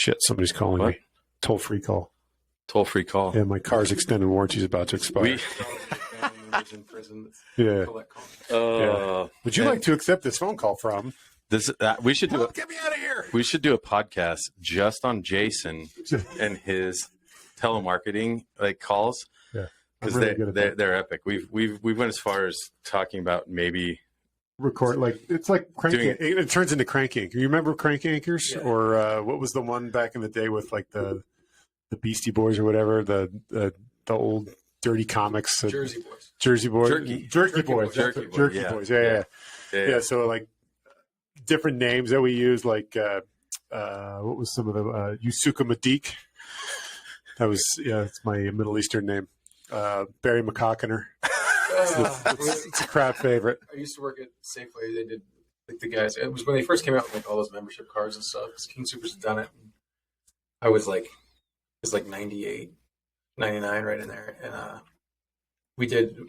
Shit, somebody's calling me. Toll-free call. Toll-free call. Yeah, my car's extended warranty is about to expire. Yeah. Would you like to accept this phone call from? We should do Get me out of here. We should do a podcast just on Jason and his telemarketing calls. Yeah, because they're epic. We've went as far as talking about maybe record it's like crank. It turns into crank anchor. You remember crank anchors or what was the one back in the day with like the Beastie Boys or whatever the old dirty comics. Jersey Boys. Jerky Boys. Jerky Boys. Yeah. So like different names that we use, like what was some of the Yusuka Madik? That was it's my Middle Eastern name. Barry McCockiner. It's a crowd favorite. I used to work at Safeway. They did like the guys. It was when they first came out with like all those membership cards and stuff. King Soopers had done it. I was like, it was like 98, 99 right in there, and we did.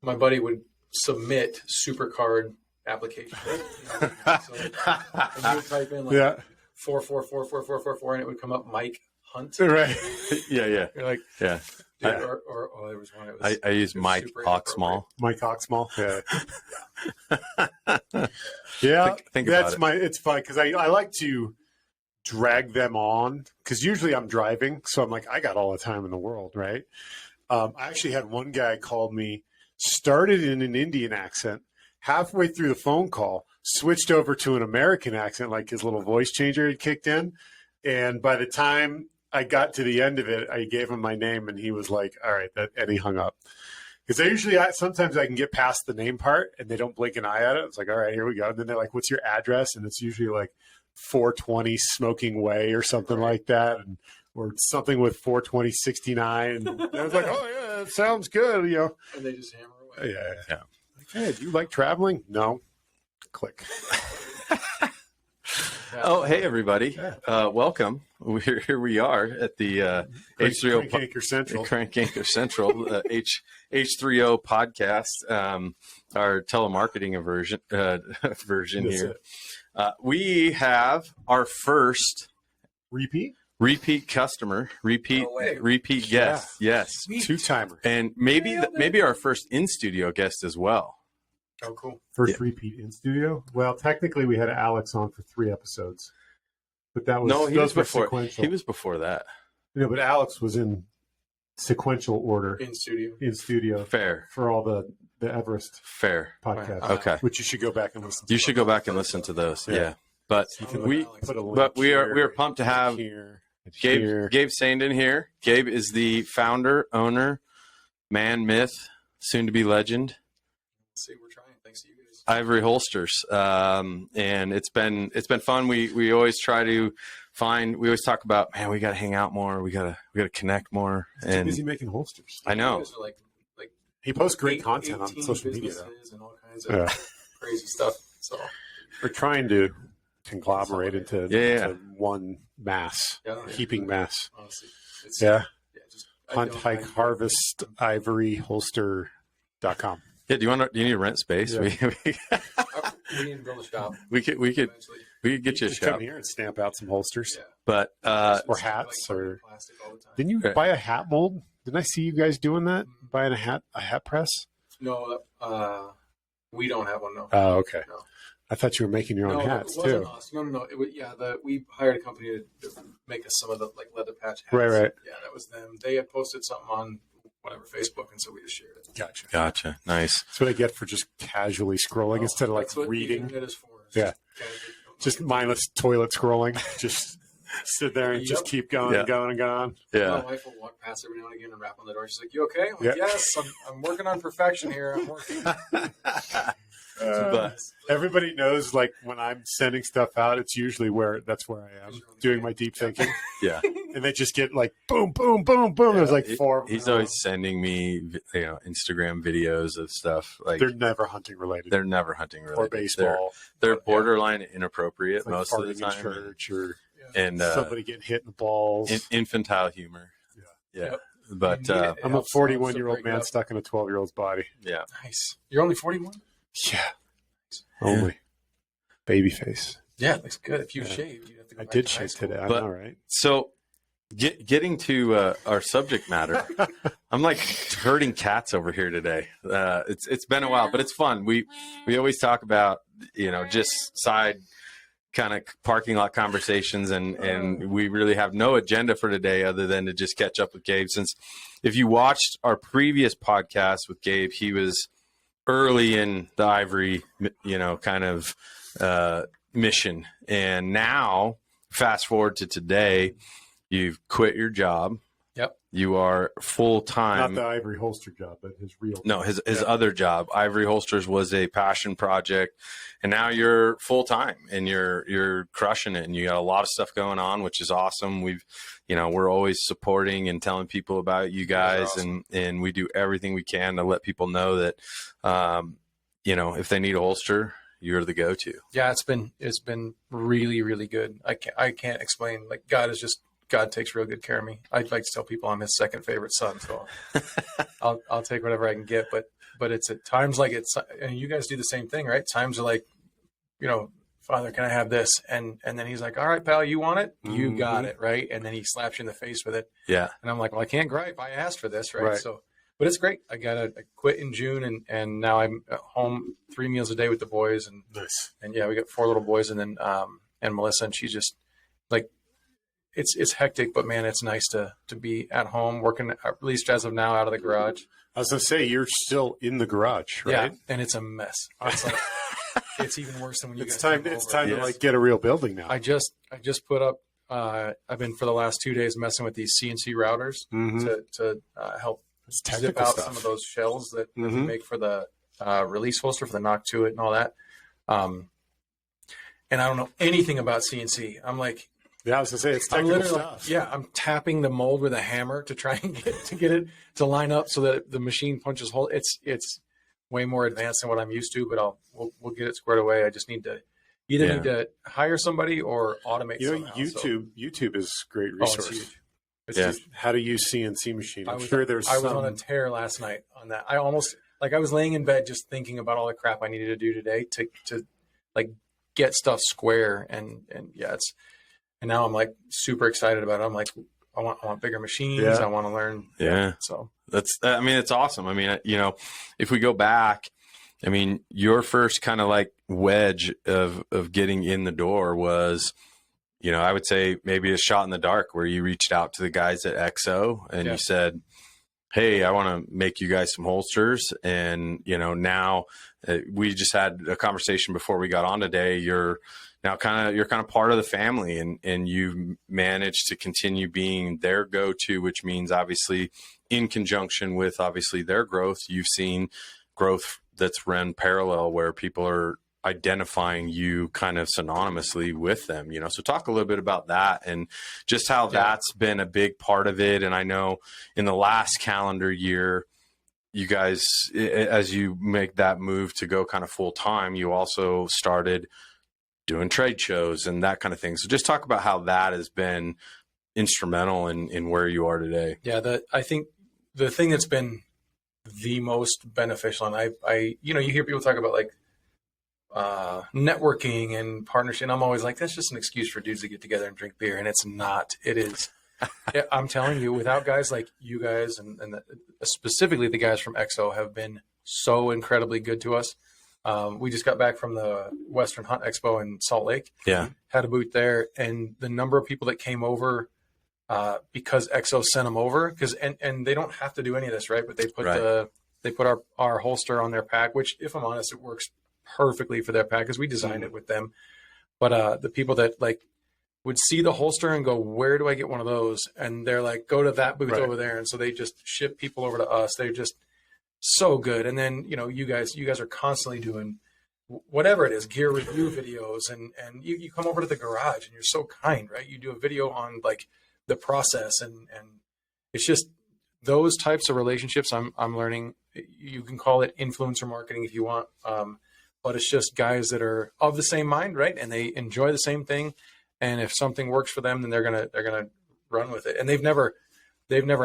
My buddy would submit SuperCard application. So, and you would type in like 4444444, and it would come up Mike Hunt. Right. Yeah. You're like, yeah. Dude, or there was one. It was, I use Mike Oxmall. Mike Oxmall. Yeah. Yeah. Think that's about it's fun because I like to drag them on because usually I'm driving, so I'm like, I got all the time in the world, right? I actually had one guy called me, started in an Indian accent, halfway through the phone call, switched over to an American accent, like his little voice changer had kicked in, and by the time I got to the end of it, I gave him my name, and he was like, all right, and he hung up. Because sometimes I can get past the name part, and they don't blink an eye at it. It's like, all right, here we go. And then they're like, what's your address? And it's usually like 420 Smoking Way or something like that, or something with 42069. And I was like, oh, yeah, that sounds good, And they just hammer away. Yeah. Like, hey, do you like traveling? No. Click. Oh, hey, everybody. Welcome. Here we are at the H3O Crank Anchor Central. Crank Anchor Central, H3O podcast, our telemarketing version here. We have our first repeat customer, repeat guest. Yes. Two-timer. And maybe our first in-studio guest as well. Oh, cool. First repeat in studio? Well, technically we had Alex on for 3 episodes. But that was he was before. Sequential. He was before that. But Alex was in sequential order. In studio. Fair. For all the Everest podcast. Okay. Which you should go back and listen to. You should go back and listen to those. Yeah. But we are pumped to have Gabe Saindon here. Gabe is the founder, owner, man, myth, soon to be legend. Let's see, we're trying. Thanks to you guys. Ivory Holsters, and it's been fun. We always try to find. We always talk about, man, we got to hang out more. We gotta connect more. He's too busy making holsters. I know. You guys are like he posts great content on social media, and all kinds of crazy stuff. So we're trying to conglomerate into one mass, heaping mass. Honestly, just hunt, hike, harvest, ivoryholster.com. Yeah, do you need to rent space? We need to build a shop. We could get you a shop come here and stamp out some holsters, but or hats, or plastic all the time. Didn't you buy a hat mold? Didn't I see you guys doing that? Buying a hat press? No, we don't have one. No. Oh, okay. No. I thought you were making your own hats too. Us. No. We hired a company to make us some of the leather patch hats. Right. Yeah, that was them. They had posted something on Facebook, and so we just shared it. Gotcha. Nice. That's what I get for just casually scrolling instead of reading. It is for. Just mindless toilet scrolling. Just sit there and just keep going and going and going. Yeah. My wife will walk past every now and again and rap on the door. She's like, "You okay?" I'm like, "Yes, I'm working on perfection here. I'm working." But everybody knows, like, when I'm sending stuff out, it's usually that's where I am doing my deep thinking. Yeah. And they just get like boom, boom, boom, boom. There's like 4. He's always sending me, Instagram videos of stuff like they're never hunting related. Or baseball. They're borderline inappropriate like most of the time. Church or and somebody getting hit in the balls. Infantile humor. Yeah. Yep. But I'm a 41-year-old man stuck in a 12-year-old's body. Yeah. Nice. You're only 41? Yeah. Only. Baby face. Yeah, it looks good. If you shaved, you have to go I back did to high shave school. today. I know, right? So getting to our subject matter, I'm like herding cats over here today. It's been a while, but it's fun. We always talk about, just side kind of parking lot conversations, and we really have no agenda for today other than to just catch up with Gabe. Since if you watched our previous podcast with Gabe, he was early in the Ivory, kind of mission. And now, fast forward to today, you've quit your job. Yep. You are full-time. Not the Ivory Holster job, but his real job. No, his other job. Ivory Holsters was a passion project, and now you're full-time and you're crushing it, and you got a lot of stuff going on, which is awesome. We're always supporting and telling people about you guys, awesome. and we do everything we can to let people know that, if they need a holster, you're the go-to. Yeah, it's been really, really good. I can't explain. Like, God takes real good care of me. I'd like to tell people I'm his second favorite son, so I'll take whatever I can get. But it's at times like and you guys do the same thing, right? Times are like, Father, can I have this? And then he's like, all right, pal, you want it? You got it, right? And then he slaps you in the face with it. Yeah. And I'm like, well, I can't gripe. I asked for this, right? So, but it's great. I quit in June, and now I'm at home 3 meals a day with the boys, and nice. And yeah, we got 4 little boys, and then and Melissa, and she's just like. It's hectic, but man, it's nice to be at home working, at least as of now, out of the garage. I was gonna say you're still in the garage, right? Yeah, and it's a mess. It's like it's even worse than when you. It's time to like get a real building now. I just put up. I've been for the last 2 days messing with these CNC routers to help zip out some of those shells that we make for the release holster for the knock to it and all that. And I don't know anything about CNC. I'm like. Yeah, I was gonna say it's technical stuff. Yeah, I'm tapping the mold with a hammer to try and get it to line up so that the machine punches hole. It's way more advanced than what I'm used to, but we'll get it squared away. I just need to need to hire somebody or automate. YouTube is a great resource. It's huge. It's just how to use CNC machine. I was on a tear last night on that. I was laying in bed just thinking about all the crap I needed to do today to like get stuff square and yeah, and now I'm like super excited about it. I'm like, I want bigger machines. Yeah. I want to learn. Yeah. So it's awesome. I mean, if we go back, I mean, your first kind of like wedge of getting in the door was, I would say maybe a shot in the dark where you reached out to the guys at XO and you said, hey, I want to make you guys some holsters. And, now we just had a conversation before we got on today. You're kind of part of the family, and you've managed to continue being their go-to, which means obviously in conjunction with obviously their growth, you've seen growth that's run parallel where people are identifying you kind of synonymously with them, so talk a little bit about that and just how that's been a big part of it. And I know in the last calendar year, you guys, as you make that move to go kind of full time, you also started doing trade shows and that kind of thing. So just talk about how that has been instrumental in where you are today. Yeah. I think the thing that's been the most beneficial, and I you hear people talk about like networking and partnership, and I'm always like, that's just an excuse for dudes to get together and drink beer. And it's not. It is. I'm telling you, without guys like you guys and specifically the guys from XO have been so incredibly good to us. We just got back from the Western Hunt Expo in Salt Lake. Yeah. Had a booth there, and the number of people that came over because XO sent them over, and they don't have to do any of this, right? But they put our holster on their pack, which, if I'm honest, it works perfectly for their pack because we designed it with them. But the people that like would see the holster and go, where do I get one of those? And they're like, go to that booth over there. And so they just ship people over to us. They're just so good. And then, you guys are constantly doing whatever it is, gear review videos, and you come over to the garage and you're so kind, right? You do a video on like the process, and it's just those types of relationships I'm learning. You can call it influencer marketing if you want. But it's just guys that are of the same mind, right? And they enjoy the same thing. And if something works for them, then they're gonna run with it. And they've never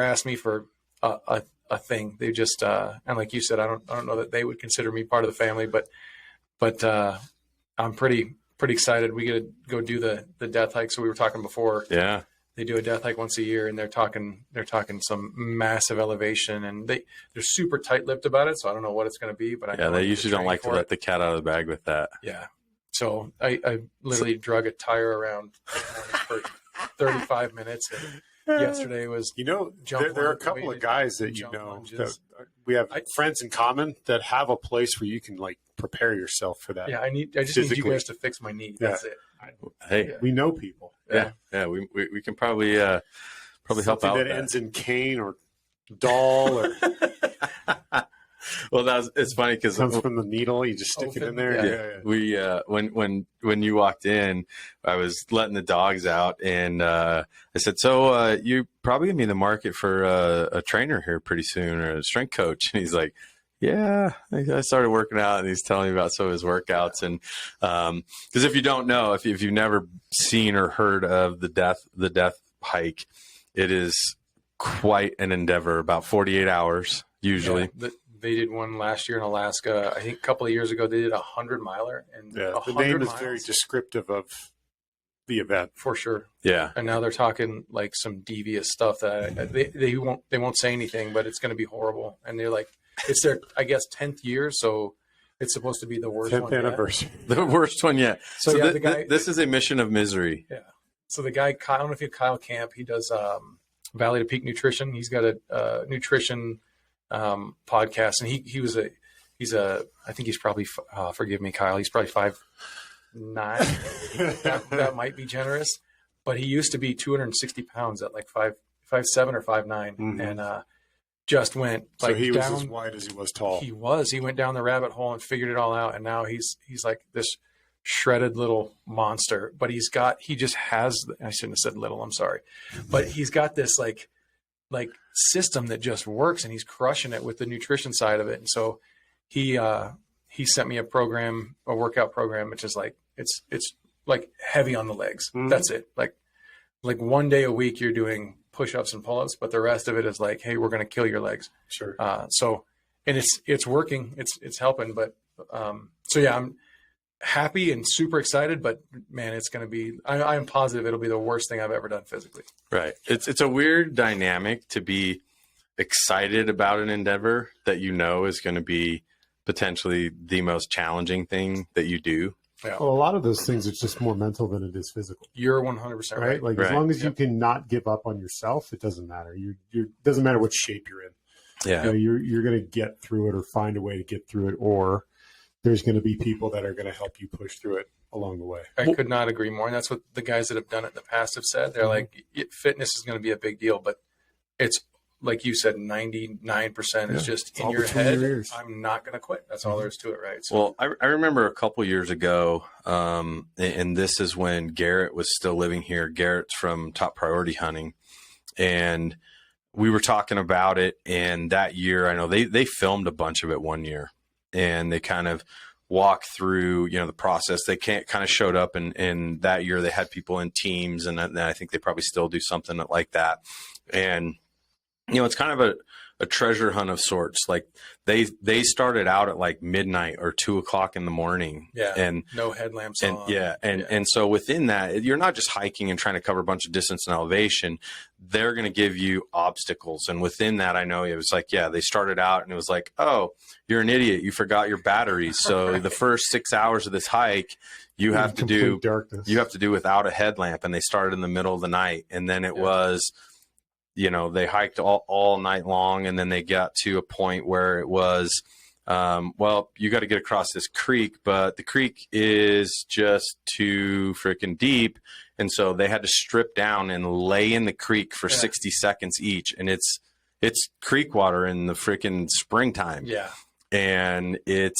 asked me for a thing. They just and like you said, I don't know that they would consider me part of the family, but I'm pretty pretty excited. We get to go do the death hike. So we were talking before. Yeah. They do a death hike once a year, and they're talking some massive elevation, and they're super tight-lipped about it. So I don't know what it's going to be, but they usually don't like to let the cat out of the bag with that. Yeah. So I literally drug a tire around for 35 minutes. And yesterday was there are a couple of guys that that we have friends in common that have a place where you can like prepare yourself for that. Yeah, I just need you guys to fix my knee. That's it. Hey, we know people. Yeah, we can probably help out. That ends in cane or doll or. Well, it's funny because it comes from the needle. You just stick it in there. Yeah. We when you walked in, I was letting the dogs out, and I said, "So you probably gonna be in the market for a trainer here pretty soon, or a strength coach?" And he's like, "Yeah, I started working out," and he's telling me about some of his workouts. And because if you don't know, if you've never seen or heard of the death hike, it is quite an endeavor. About 48 hours usually. Yeah, they did one last year in Alaska. I think a couple of years ago they did 100-miler. And the name is very descriptive of the event for sure. Yeah, and now they're talking like some devious stuff that they won't say anything, but it's going to be horrible. And they're like, it's their 10th year, so it's supposed to be the worst 10th anniversary, the worst one yet. So the guy, this is a mission of misery. Yeah. So the guy, I don't know if you Kyle Camp, he does Valley to Peak Nutrition. He's got a nutrition podcast, and he's I think he's probably forgive me, Kyle, he's probably 5'9". that might be generous, but he used to be 260 pounds at like 5'7" or 5'9", and just went like, so he was as wide as he was tall. He went down the rabbit hole and figured it all out, and now he's like this shredded little monster. But he just has, I shouldn't have said little, I'm sorry, but he's got this like system that just works, and he's crushing it with the nutrition side of it. And so he sent me a workout program, which is like it's like heavy on the legs. Mm-hmm. That's it. Like one day a week you're doing push-ups and pull-ups, but the rest of it is like, hey, we're going to kill your legs. Sure. And it's working. It's helping. But so yeah, I'm happy and super excited, but man, it's going to be, I'm positive it'll be the worst thing I've ever done physically. Right. It's a weird dynamic to be excited about an endeavor that is going to be potentially the most challenging thing that you do. Yeah. Well, a lot of those things, it's just more mental than it is physical. You're 100% right. Like as long as you can not give up on yourself, it doesn't matter. It doesn't matter what shape you're in. Yeah. You're going to get through it or find a way to get through it, or there's going to be people that are going to help you push through it along the way. I could not agree more. And that's what the guys that have done it in the past have said. They're like, fitness is going to be a big deal, but it's like you said, 99% is just in your head. I'm not going to quit. That's all there is to it, right? So, well, I remember a couple years ago, and this is when Garrett was still living here. Garrett's from Top Priority Hunting, and we were talking about it. And that year, I know they filmed a bunch of it one year, and they kind of walked through, the process. They kind of showed up, and that year they had people in teams, and I think they probably still do something like that. And it's kind of a treasure hunt of sorts. Like they started out at like midnight or 2:00 in the morning. Yeah. And no headlamps on. Yeah. And so within that, you're not just hiking and trying to cover a bunch of distance and elevation. They're going to give you obstacles. And within that, I know it was like, they started out and it was like, oh, you're an idiot. You forgot your batteries. So right. The first 6 hours of this hike, you have to do darkness. You have to do without a headlamp. And they started in the middle of the night. And then it was, they hiked all night long, and then they got to a point where it was, you got to get across this creek, but the creek is just too freaking deep. And so they had to strip down and lay in the creek for 60 seconds each. And it's creek water in the freaking springtime. Yeah. And it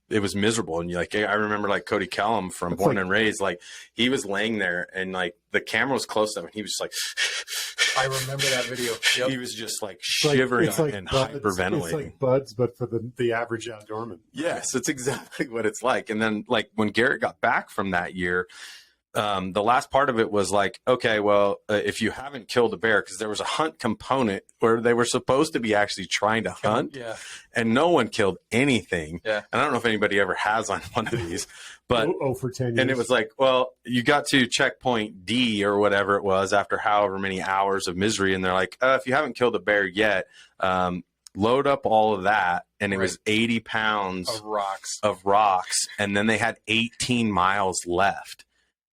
was miserable. And I remember like Cody Kellum from Born and Raised, like he was laying there and like the camera was close to him and he was just like, I remember that video. Yep. He was just like shivering and hyperventilating. It's like buds, but for the average outdoorman. Yes, it's exactly what it's like. And then like when Garrett got back from that year, the last part of it was like, okay, well, if you haven't killed a bear, because there was a hunt component where they were supposed to be actually trying to hunt, and no one killed anything. Yeah. And I don't know if anybody ever has on one of these, but for 10 years. And it was like, well, you got to checkpoint D or whatever it was after however many hours of misery, and they're like, if you haven't killed a bear yet, load up all of that, and it was 80 pounds of rocks, and then they had 18 miles left.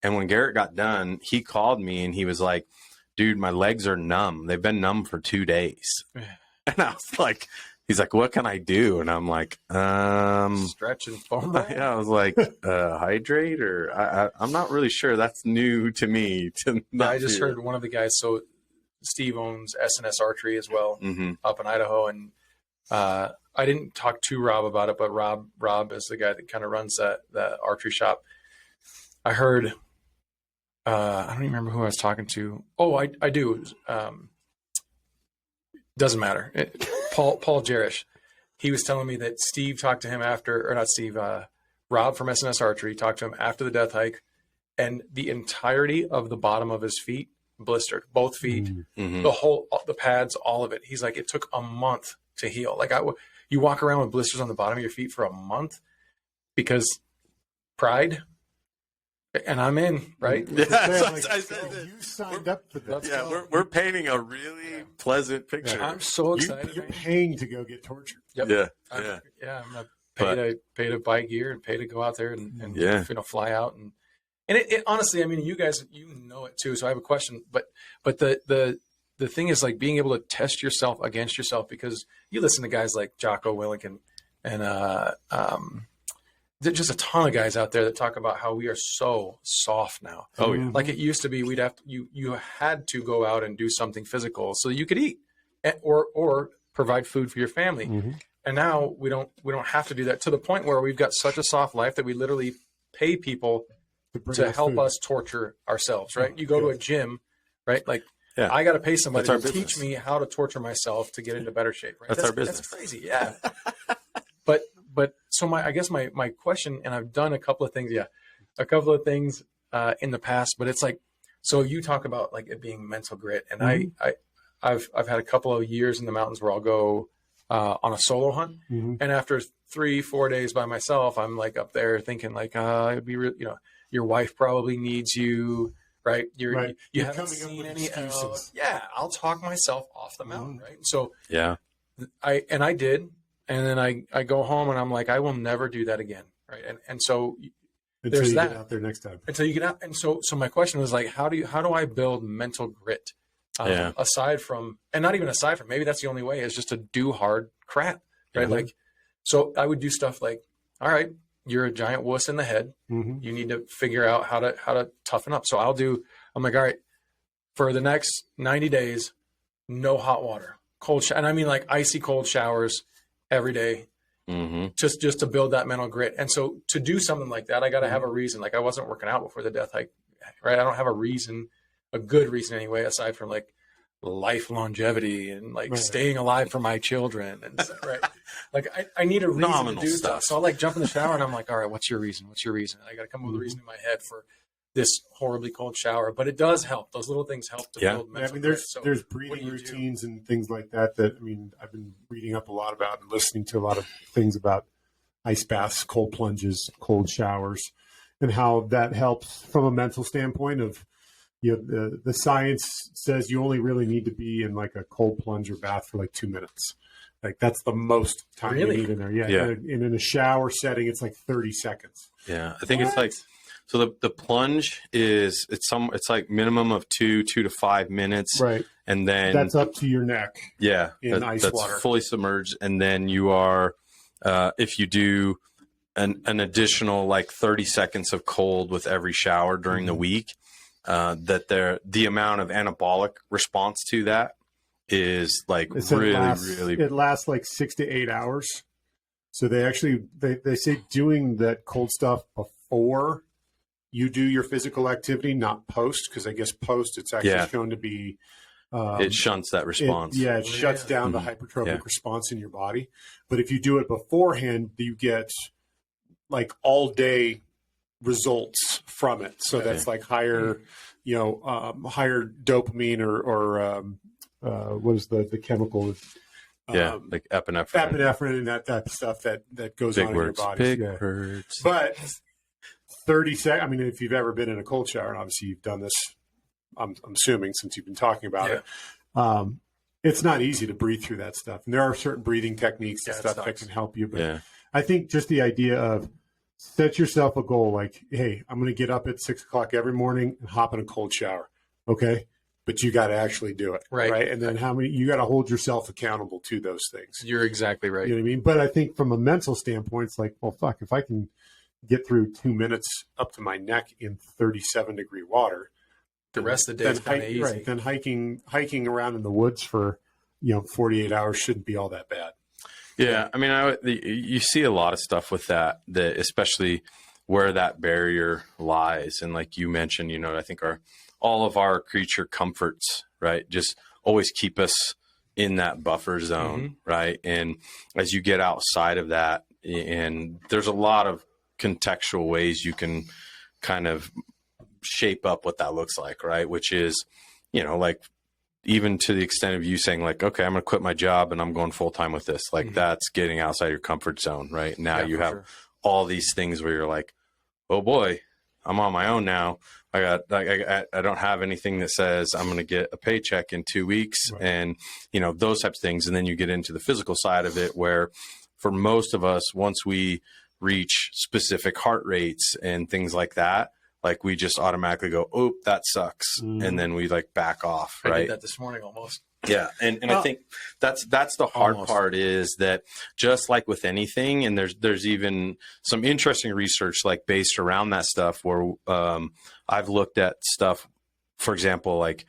And when Garrett got done, he called me and he was like, dude, my legs are numb. They've been numb for 2 days. And I was like, he's like, what can I do? And I'm like, stretch and foam. Yeah, I was like, hydrate, or I'm not really sure. That's new to me. I just heard one of the guys. So Steve owns S&S Archery as well, up in Idaho. And I didn't talk to Rob about it, but Rob is the guy that kind of runs that archery shop. I heard, I don't even remember who I was talking to. Oh, I do. Doesn't matter. Paul Jerish. He was telling me that Steve talked to him after, or not Steve, Rob from S&S Archery talked to him after the death hike, and the entirety of the bottom of his feet blistered, both feet, the pads, all of it. He's like, it took a month to heal. Like you walk around with blisters on the bottom of your feet for a month because pride. And I'm in, right? Yeah, you signed up for that. Yeah, we're painting a really pleasant picture. I'm so excited. You're paying to go get tortured. Yep. Yeah. I'm gonna pay to buy gear and pay to go out there and fly out and it honestly, I mean, you guys, you know it too. So I have a question, but the thing is like being able to test yourself against yourself, because you listen to guys like Jocko Willink and there's just a ton of guys out there that talk about how we are so soft now. Oh yeah. Like it used to be, you had to go out and do something physical so you could eat or provide food for your family. And now we don't have to do that, to the point where we've got such a soft life that we literally pay people to help us torture ourselves, right? You go to a gym, right? Like I got to pay somebody to teach me how to torture myself to get into better shape, right? That's our business. That's crazy. Yeah. But so I guess my question, and I've done a couple of things in the past, but it's like, so you talk about like it being mental grit, and I've had a couple of years in the mountains where I'll go on a solo hunt, and after 3-4 days by myself, I'm like up there thinking like, it'd be real, your wife probably needs you, right? You haven't seen any excuses. I'll talk myself off the mountain, right? So I did. And then I go home and I'm like, I will never do that again. Right. And so until you get out there next time. Until you get out. And so my question was like, how do I build mental grit? Aside from, and not even aside from, maybe that's the only way, is just to do hard crap. Right. Like, so I would do stuff like, all right, you're a giant wuss in the head. You need to figure out how to toughen up. So I'm like, all right, for the next 90 days, no hot water, cold shower. And I mean like icy cold showers every day, just to build that mental grit. And so to do something like that, I got to have a reason. Like I wasn't working out before the death hike, right? I don't have a good reason anyway, aside from like life longevity and like staying alive for my children and stuff, right? Like I need a reason to do stuff. So I like jump in the shower and I'm like, all right, what's your reason? What's your reason? I got to come up with a reason in my head for this horribly cold shower, but it does help. Those little things help to build mental. I mean, there's breathing routines and things like that. I mean, I've been reading up a lot about and listening to a lot of things about ice baths, cold plunges, cold showers, and how that helps from a mental standpoint. Of the science says you only really need to be in like a cold plunge or bath for like 2 minutes. Like that's the most time you need in there. And in a shower setting, it's like 30 seconds. Yeah, I think it's like. So the plunge is it's like minimum of 2 to 5 minutes, right? And then that's up to your neck. Yeah, in ice that's water, fully submerged, and then you are if you do an additional like 30 seconds of cold with every shower during the week, the amount of anabolic response to that is like really. It lasts like 6 to 8 hours. So they say doing that cold stuff before you do your physical activity, not post, because I guess post it's actually shown to be it shunts that response. It shuts down the hypertrophic response in your body. But if you do it beforehand, you get like all day results from it. So that's like higher, higher dopamine or what is the chemical? Like epinephrine. Epinephrine and that type of stuff that goes Big on words. in your body. Big words. But 30 seconds, I mean, if you've ever been in a cold shower, and obviously you've done this, I'm assuming since you've been talking about it, it's not easy to breathe through that stuff. And there are certain breathing techniques and stuff that can help you. But I think just the idea of set yourself a goal like, hey, I'm going to get up at 6 o'clock every morning and hop in a cold shower. Okay. But you got to actually do it. Right. And then you got to hold yourself accountable to those things. You're exactly right. You know what I mean? But I think from a mental standpoint, it's like, well, fuck, if I can get through 2 minutes up to my neck in 37-degree water, the rest of the day is kind of easy. Right. Then hiking around in the woods for 48 hours shouldn't be all that bad. Yeah, I mean, you see a lot of stuff with that especially where that barrier lies, and like you mentioned, I think all of our creature comforts, right, just always keep us in that buffer zone, right? And as you get outside of that, and there's a lot of contextual ways you can kind of shape up what that looks like, right? Which is, like even to the extent of you saying like, okay, I'm going to quit my job and I'm going full time with this. Like that's getting outside your comfort zone, right? Now you have all these things where you're like, oh boy, I'm on my own now. I don't have anything that says I'm going to get a paycheck in 2 weeks and, those types of things. And then you get into the physical side of it where for most of us, once we reach specific heart rates and things like that, like we just automatically go, oh, that sucks. And then we like back off. Right. I did that this morning almost. Yeah. And I think that's the hard part is that just like with anything, and there's even some interesting research like based around that stuff where I've looked at stuff, for example, like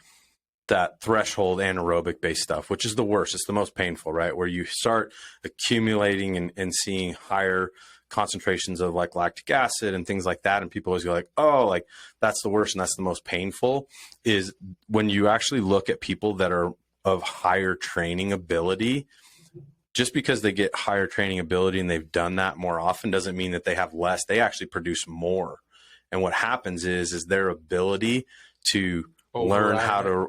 that threshold anaerobic based stuff, which is the worst. It's the most painful, right? Where you start accumulating and seeing higher concentrations of like lactic acid and things like that. And people always go like, oh, like that's the worst. And that's the most painful is when you actually look at people that are of higher training ability, just because they get higher training ability and they've done that more often doesn't mean that they have less. They actually produce more. And what happens is their ability to learn how to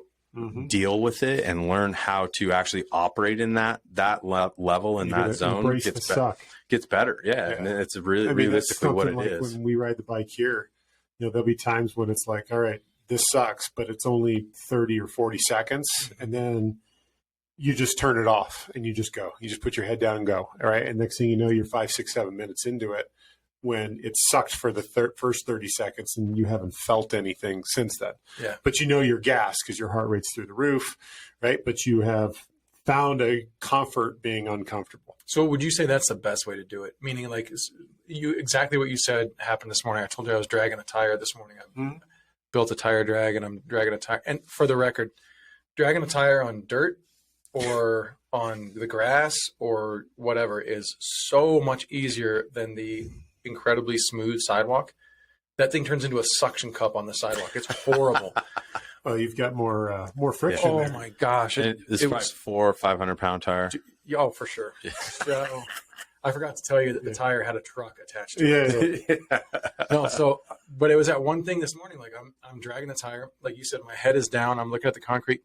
deal with it and learn how to actually operate in that level in that zone gets better. Yeah. And it's really realistically what it is. When we ride the bike here, there'll be times when it's like, all right, this sucks, but it's only 30 or 40 seconds. And then you just turn it off and you just go. You just put your head down and go. All right. And next thing you know, you're 5, 6, 7 minutes into it when it sucked for the first 30 seconds and you haven't felt anything since then. Yeah. But you're gassed because your heart rate's through the roof, right? But you have found a comfort being uncomfortable. So would you say that's the best way to do it? Meaning like exactly what you said happened this morning. I told you I was dragging a tire this morning. I built a tire drag and I'm dragging a tire. And for the record, dragging a tire on dirt or on the grass or whatever is so much easier than the incredibly smooth sidewalk. That thing turns into a suction cup on the sidewalk. It's horrible. Well, you've got more friction. Oh there. my gosh! It was 400 or 500 pound tire. Oh, for sure. Yeah. I forgot to tell you that the tire had a truck attached to it. Yeah. No, but it was that one thing this morning. Like I'm dragging the tire. Like you said, my head is down. I'm looking at the concrete,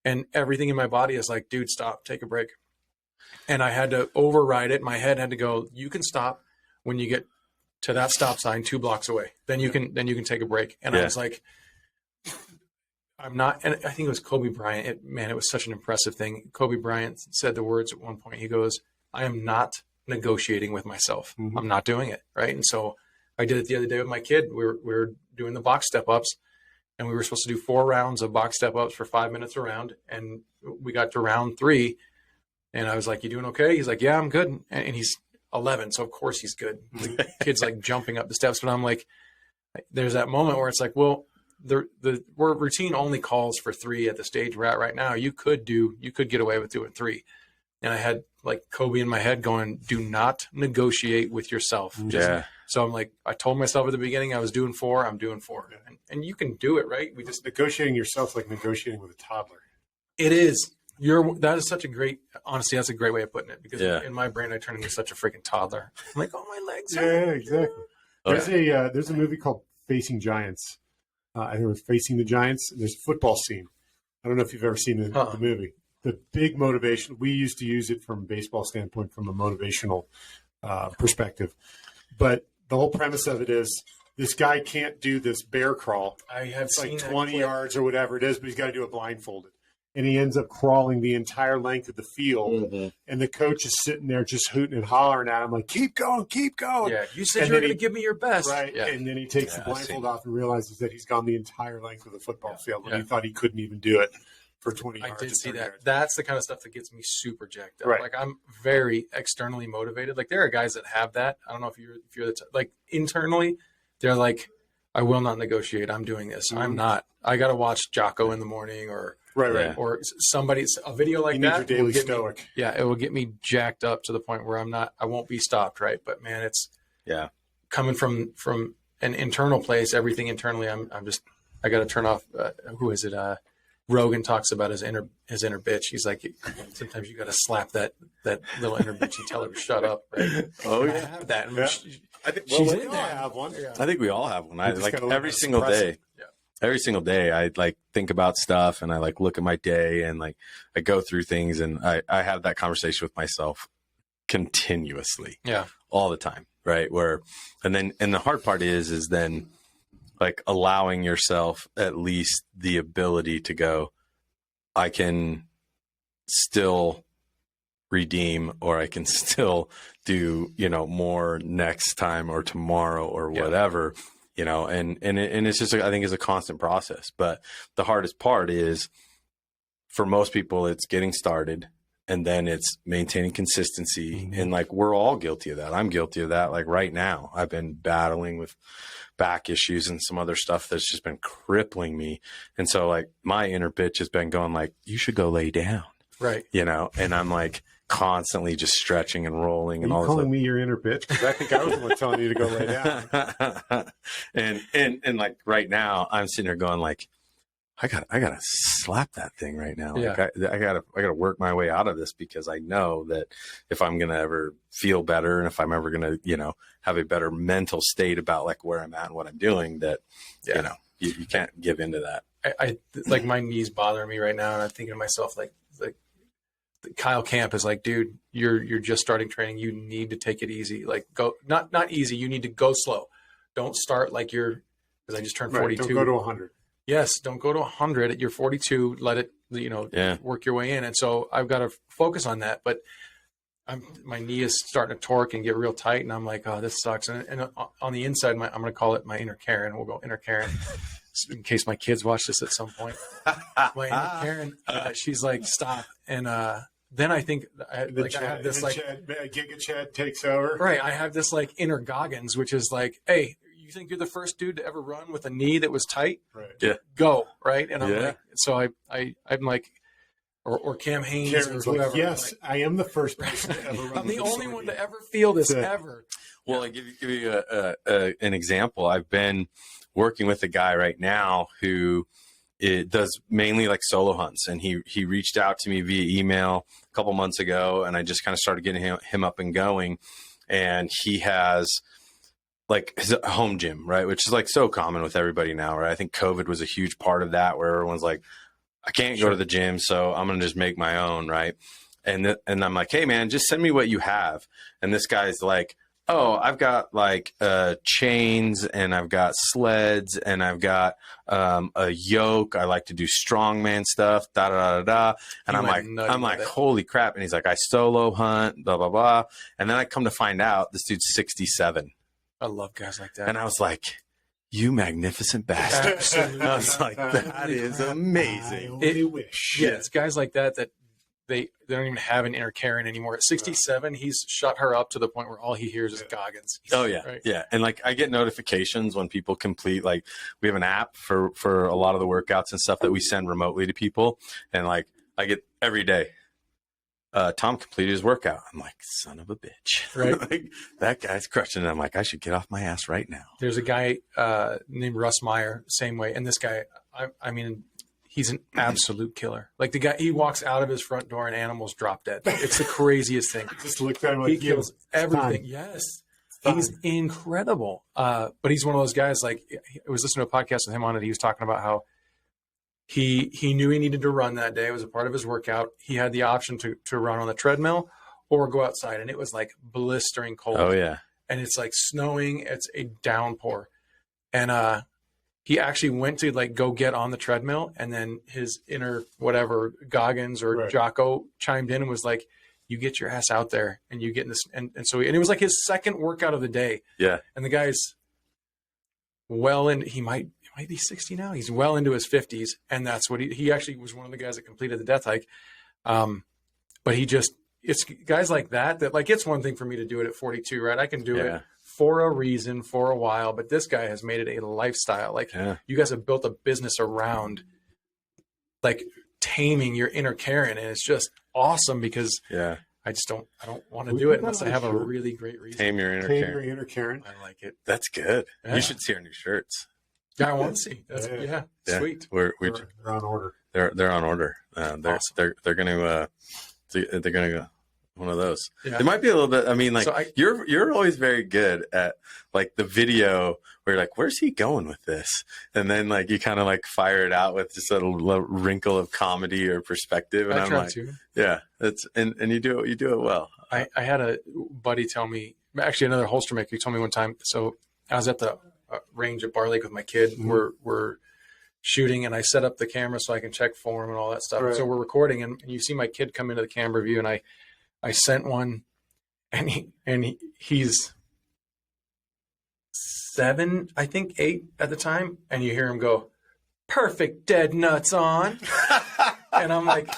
and everything in my body is like, dude, stop, take a break. And I had to override it. My head had to go, you can stop when you get to that stop sign 2 blocks away. Then you can take a break. And I was like, I'm not, and I think it was Kobe Bryant. It was such an impressive thing. Kobe Bryant said the words at one point. He goes, I am not negotiating with myself. I'm not doing it. Right. And so I did it the other day with my kid. We were doing the box step ups and we were supposed to do 4 rounds of box step ups for 5 minutes around. And we got to round 3 and I was like, you doing okay? He's like, yeah, I'm good. And he's 11. So of course he's good. The kid's like jumping up the steps, but I'm like, there's that moment where it's like, well, the routine only calls for 3 at the stage we're at right now. You could get away with doing 3. And I had like Kobe in my head going, do not negotiate with yourself. So I'm like, I told myself at the beginning I was doing 4, I'm doing 4. And you can do it, right? We just negotiating yourself like negotiating with a toddler. It is. That is such a great, honestly, that's a great way of putting it because in my brain, I turn into such a freaking toddler. I'm like, oh, my legs. Yeah, exactly. There's a movie called Facing Giants. I think it was Facing the Giants. There's a football scene. I don't know if you've ever seen the movie. The big motivation, we used to use it from a baseball standpoint, from a motivational perspective. But the whole premise of it is this guy can't do this bear crawl. I have it's seen like that 20 clip. yards or whatever it is, but he's got to do it blindfolded. And he ends up crawling the entire length of the field. Mm-hmm. And the coach is sitting there just hooting and hollering at him like, keep going, keep going. Yeah, you said you were going to give me your best. Right. Yeah. And then he takes the blindfold off and realizes that he's gone the entire length of the football field when he thought he couldn't even do it for 20 yards. I did see that. Yards. That's the kind of stuff that gets me super jacked up. Right. Like, I'm very externally motivated. Like, there are guys that have that. I don't know if you're the like, internally, they're like, I will not negotiate. I'm doing this. Mm-hmm. I'm not. I got to watch Jocko in the morning or or somebody's a video like that. Need your daily stoic. It will get me jacked up to the point where I won't be stopped. Right. But man, it's coming from an internal place, everything internally. I got to turn off. Who is it? Rogan talks about his inner bitch. He's like, sometimes you got to slap that little inner bitch and tell her to shut up. Right? Oh, I have that. Yeah. I think we all have one. Yeah. I think we all have one. I like every single day. Yeah. Every single day, I like think about stuff and I like look at my day and like I go through things and I have that conversation with myself continuously. Yeah. All the time. Right. And the hard part is then like allowing yourself at least the ability to go, I can still redeem, or I can still do, more next time or tomorrow or whatever, and it's just, I think it's a constant process. But the hardest part is for most people, it's getting started and then it's maintaining consistency. Mm-hmm. And like, we're all guilty of that. I'm guilty of that. Like right now, I've been battling with back issues and some other stuff that's just been crippling me. And so like my inner bitch has been going like, you should go lay down. Right. And I'm like constantly just stretching and rolling and all this. Calling me your inner bitch? Because I think I was the one telling you to go lay down. and like right now I'm sitting there going like, I gotta slap that thing right now. Yeah. Like I gotta work my way out of this, because I know that if I'm gonna ever feel better and if I'm ever gonna, have a better mental state about like where I'm at and what I'm doing, that, you can't give into that. I like my knees bothering me right now. And I'm thinking to myself, like Kyle Camp is like, dude, you're just starting training. You need to take it easy. Like go, not easy. You need to go slow. Don't start like because I just turned 42. Don't go to 100. Yes. Don't go to 100 at your 42. Let it, work your way in. And so I've got to focus on that. But my knee is starting to torque and get real tight. And I'm like, oh, this sucks. And on the inside, I'm going to call it my inner Karen. We'll go inner Karen in case my kids watch this at some point. My inner Karen, she's like, stop. And then I think I have this like Giga Chad takes over. Right. I have this like inner Goggins, which is like, hey, you think you're the first dude to ever run with a knee that was tight? Right. Yeah. Go. Right. And I'm like, so I'm like, or Cam Haynes Karen's or whoever. Like, yes, I am the first person to ever run. I'm the only one to ever feel this ever. Well, I give you an example. I've been working with a guy right now who does mainly like solo hunts, and he reached out to me via email a couple months ago, and I just kind of started getting him up and going. And he has like his home gym, right, which is like so common with everybody now, right? I think COVID was a huge part of that, where everyone's like, I can't go to the gym, so I'm gonna just make my own, right? And I'm like, hey man, just send me what you have. And this guy's like, oh, I've got like chains, and I've got sleds, and I've got a yoke. I like to do strongman stuff, da da da da. And I'm like, holy crap! And he's like, I solo hunt, blah blah blah. And then I come to find out this dude's 67. I love guys like that. And I was like, you magnificent bastard! Absolutely. I was like, that is amazing. I only wish. Yeah, it's guys like that they don't even have an inner Karen anymore. At 67, he's shut her up to the point where all he hears is Goggins. Oh yeah, right? Yeah. And like I get notifications when people complete. Like we have an app for a lot of the workouts and stuff that we send remotely to people, and like I get every day. Tom completed his workout. I'm like, son of a bitch. Right. Like, that guy's crushing it. I'm like, I should get off my ass right now. There's a guy named Russ Meyer, same way. And this guy, I mean, he's an absolute killer. Like the guy, he walks out of his front door and animals drop dead. It's the craziest thing. Just look at him like he kills everything. Time. Yes. He's incredible. But he's one of those guys, like, I was listening to a podcast with him on it. He was talking about how he knew he needed to run that day. It was a part of his workout. He had the option to run on the treadmill or go outside. And it was like blistering cold. Oh, yeah. And it's like snowing. It's a downpour. And he actually went to like go get on the treadmill. And then his inner whatever, Goggins or Jocko chimed in and was like, you get your ass out there and you get in this. And so it was like his second workout of the day. Yeah. And the guy's he might be 60 now. He's well into his 50s. And that's what he actually was one of the guys that completed the death hike. But it's guys like that like, it's one thing for me to do it at 42, right? I can do it for a reason, for a while, but this guy has made it a lifestyle. Like you guys have built a business around like taming your inner Karen. And it's just awesome because I don't want to do it unless I have a really great reason. Tame your inner Karen. I like it. That's good. Yeah. You should see our new shirts. Yeah, I want to see. That's sweet. They're on order. They're on order. Awesome. They're gonna go one of those. Yeah. It might be a little bit. I mean, like you're always very good at like the video where you're like, where's he going with this? And then like you kind of like fire it out with just a little wrinkle of comedy or perspective. And I'm like, yeah, it's and you do it well. I had a buddy tell me, actually another holster maker, he told me one time. So I was at the range at Bar Lake with my kid. Mm-hmm. We're shooting and I set up the camera so I can check form and all that stuff. Right. So we're recording and you see my kid come into the camera view and I sent one and he's 7, I think 8 at the time. And you hear him go, perfect dead nuts on. And I'm like,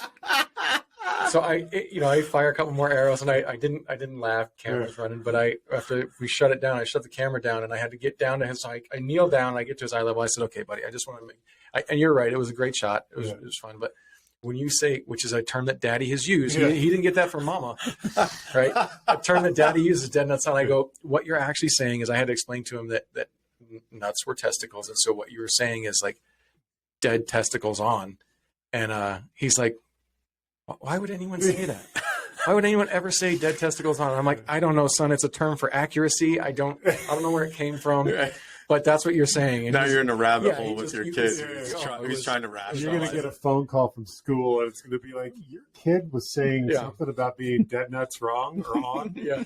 so I fire a couple more arrows and I didn't laugh, camera's running, but after we shut it down, I shut the camera down and I had to get down to him. So I kneel down and I get to his eye level. I said, okay, buddy, I just want to and you're right. It was a great shot. It was fun. But when you say, which is a term that daddy has used, he didn't get that from mama, right? A term that daddy uses, dead nuts on. I go, what you're actually saying is I had to explain to him that nuts were testicles. And so what you were saying is like dead testicles on. And he's like, why would anyone say that? Why would anyone ever say dead testicles on? And I'm like, I don't know, son. It's a term for accuracy. I don't know where it came from, but that's what you're saying. And now you're in a rabbit hole with your kid. He's trying to rationalize. You're going to get a phone call from school, and it's going to be like, your kid was saying something about being dead nuts wrong or on. Yeah.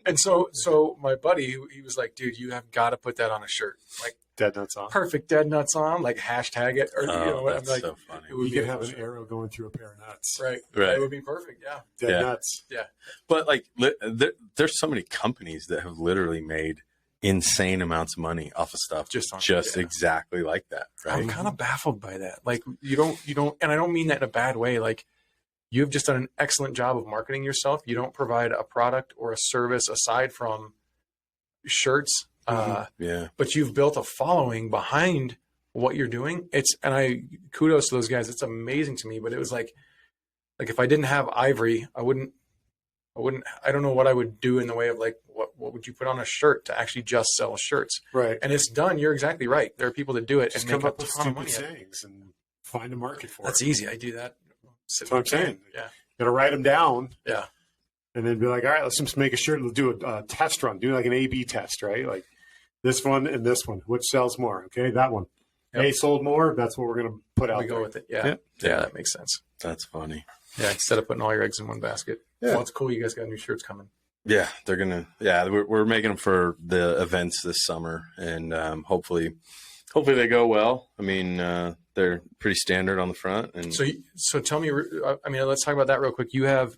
And so my buddy, he was like, dude, you have got to put that on a shirt. Like, dead nuts on. Perfect dead nuts on. Like hashtag it. Or, that's like, so funny. You could have an arrow going through a pair of nuts. Right. It would be perfect. Yeah. Dead nuts. Yeah. But like, there's so many companies that have literally made insane amounts of money off of stuff just exactly like that. Right. I'm kind of baffled by that. Like you don't, and I don't mean that in a bad way. Like you've just done an excellent job of marketing yourself. You don't provide a product or a service aside from shirts. But you've built a following behind what you're doing. And kudos to those guys. It's amazing to me, but it was like if I didn't have Ivory, I don't know what I would do in the way of like, what would you put on a shirt to actually just sell shirts? Right. And it's done. You're exactly right. There are people that do it just and come make up with stupid sayings and find a market for That's easy. I do that. That's what I'm saying. Yeah. You got to write them down. Yeah. And then be like, all right, let's just make a shirt. Let's do a test run. Do like an A/B test, right? Like this one and this one. Which sells more? Okay, that one. Yep. A sold more. That's what we're going to put out. We go with it. Yeah. Yeah, that makes sense. That's funny. Yeah, instead of putting all your eggs in one basket. Yeah. Well, it's cool. You guys got new shirts coming. Yeah, they're gonna. Yeah, we're making them for the events this summer, and hopefully they go well. I mean, they're pretty standard on the front, and so tell me. I mean, let's talk about that real quick. You have,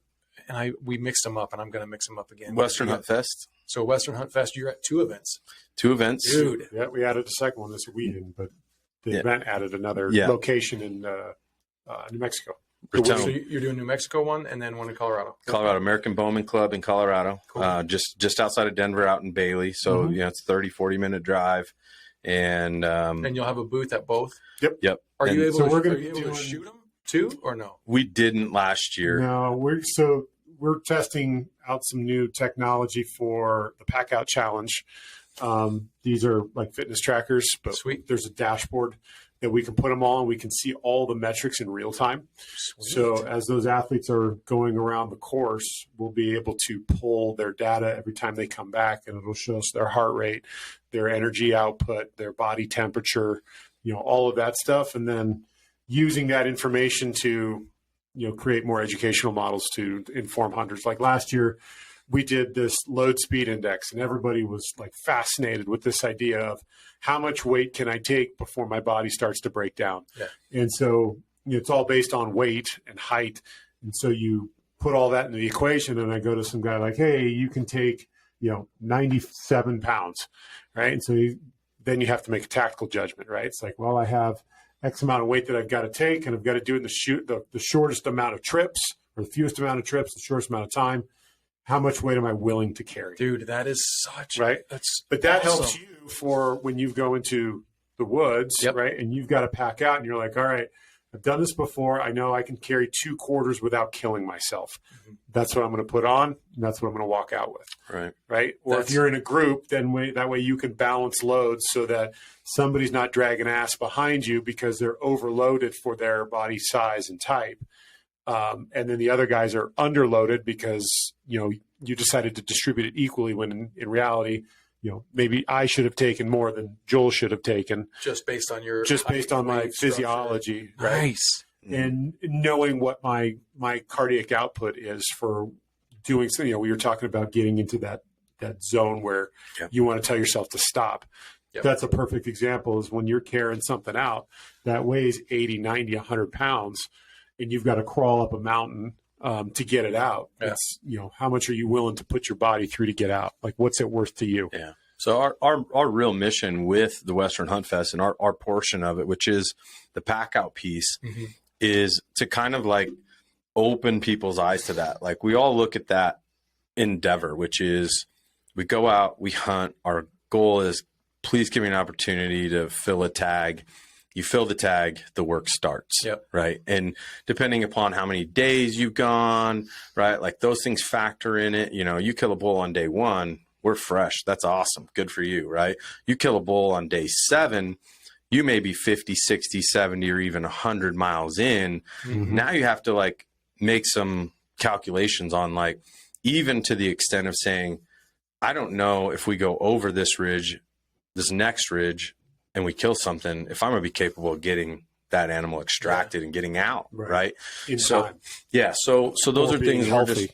and we mixed them up, and I'm going to mix them up again. Western Hunt Fest. So Western Hunt Fest, you're at 2 events. 2 events, dude. Yeah, we added a second one this week, but the event added another location in New Mexico. So you're doing New Mexico one and then one in Colorado. Colorado, American Bowman Club in Colorado, cool. just outside of Denver, out in Bailey. So it's 30-40 minute drive, and you'll have a booth at both. Yep. Are you able to shoot them too, or no? We didn't last year. No, we're testing out some new technology for the Pack Out Challenge. These are like fitness trackers, but sweet. There's a dashboard that we can put them all and we can see all the metrics in real time. Sweet. So as those athletes are going around the course, we'll be able to pull their data every time they come back, and it'll show us their heart rate, their energy output, their body temperature, all of that stuff. And then using that information to, create more educational models to inform hunters. Like last year, we did this load speed index, and everybody was like fascinated with this idea of how much weight can I take before my body starts to break down. Yeah. And so it's all based on weight and height. And so you put all that into the equation, and I go to some guy like, hey, you can take, 97 pounds, right? And so then you have to make a tactical judgment, right? It's like, well, I have X amount of weight that I've got to take, and I've got to do it in the shortest amount of trips, or the fewest amount of trips, the shortest amount of time. How much weight am I willing to carry? Dude, that is such right. But that awesome. helps you for when you go into the woods, Yep. right? And you've got to pack out, and you're like, all right, I've done this before. I know I can carry 2 quarters without killing myself. Mm-hmm. That's what I'm going to put on, and that's what I'm going to walk out with. Right. Or if you're in a group, then that way you can balance loads so that somebody's not dragging ass behind you because they're overloaded for their body size and type. And then the other guys are underloaded because, you decided to distribute it equally when in reality, maybe I should have taken more than Joel should have taken. Just based on my physiology. Right? Nice. And knowing what my cardiac output is for doing something, we were talking about getting into that zone where you want to tell yourself to stop. Yep. That's a perfect example is when you're carrying something out that weighs 80, 90, 100 pounds, and you've got to crawl up a mountain to get it out. Yeah. It's, how much are you willing to put your body through to get out? Like, what's it worth to you? Yeah. So our real mission with the Western Hunt Fest and our portion of it, which is the pack out piece, mm-hmm. is to kind of like open people's eyes to that. Like we all look at that endeavor, which is we go out, we hunt. Our goal is please give me an opportunity to fill a tag. You fill the tag, the work starts, yep. right? And depending upon how many days you've gone, right? Like those things factor in it. You kill a bull on day 1, we're fresh. That's awesome. Good for you, right? You kill a bull on day 7, you may be 50, 60, 70, or even 100 miles in. Mm-hmm. Now you have to like make some calculations on like, even to the extent of saying, I don't know if we go over this ridge, this next ridge, and we kill something, if I'm going to be capable of getting that animal extracted and getting out, right? In time. Yeah. So those are things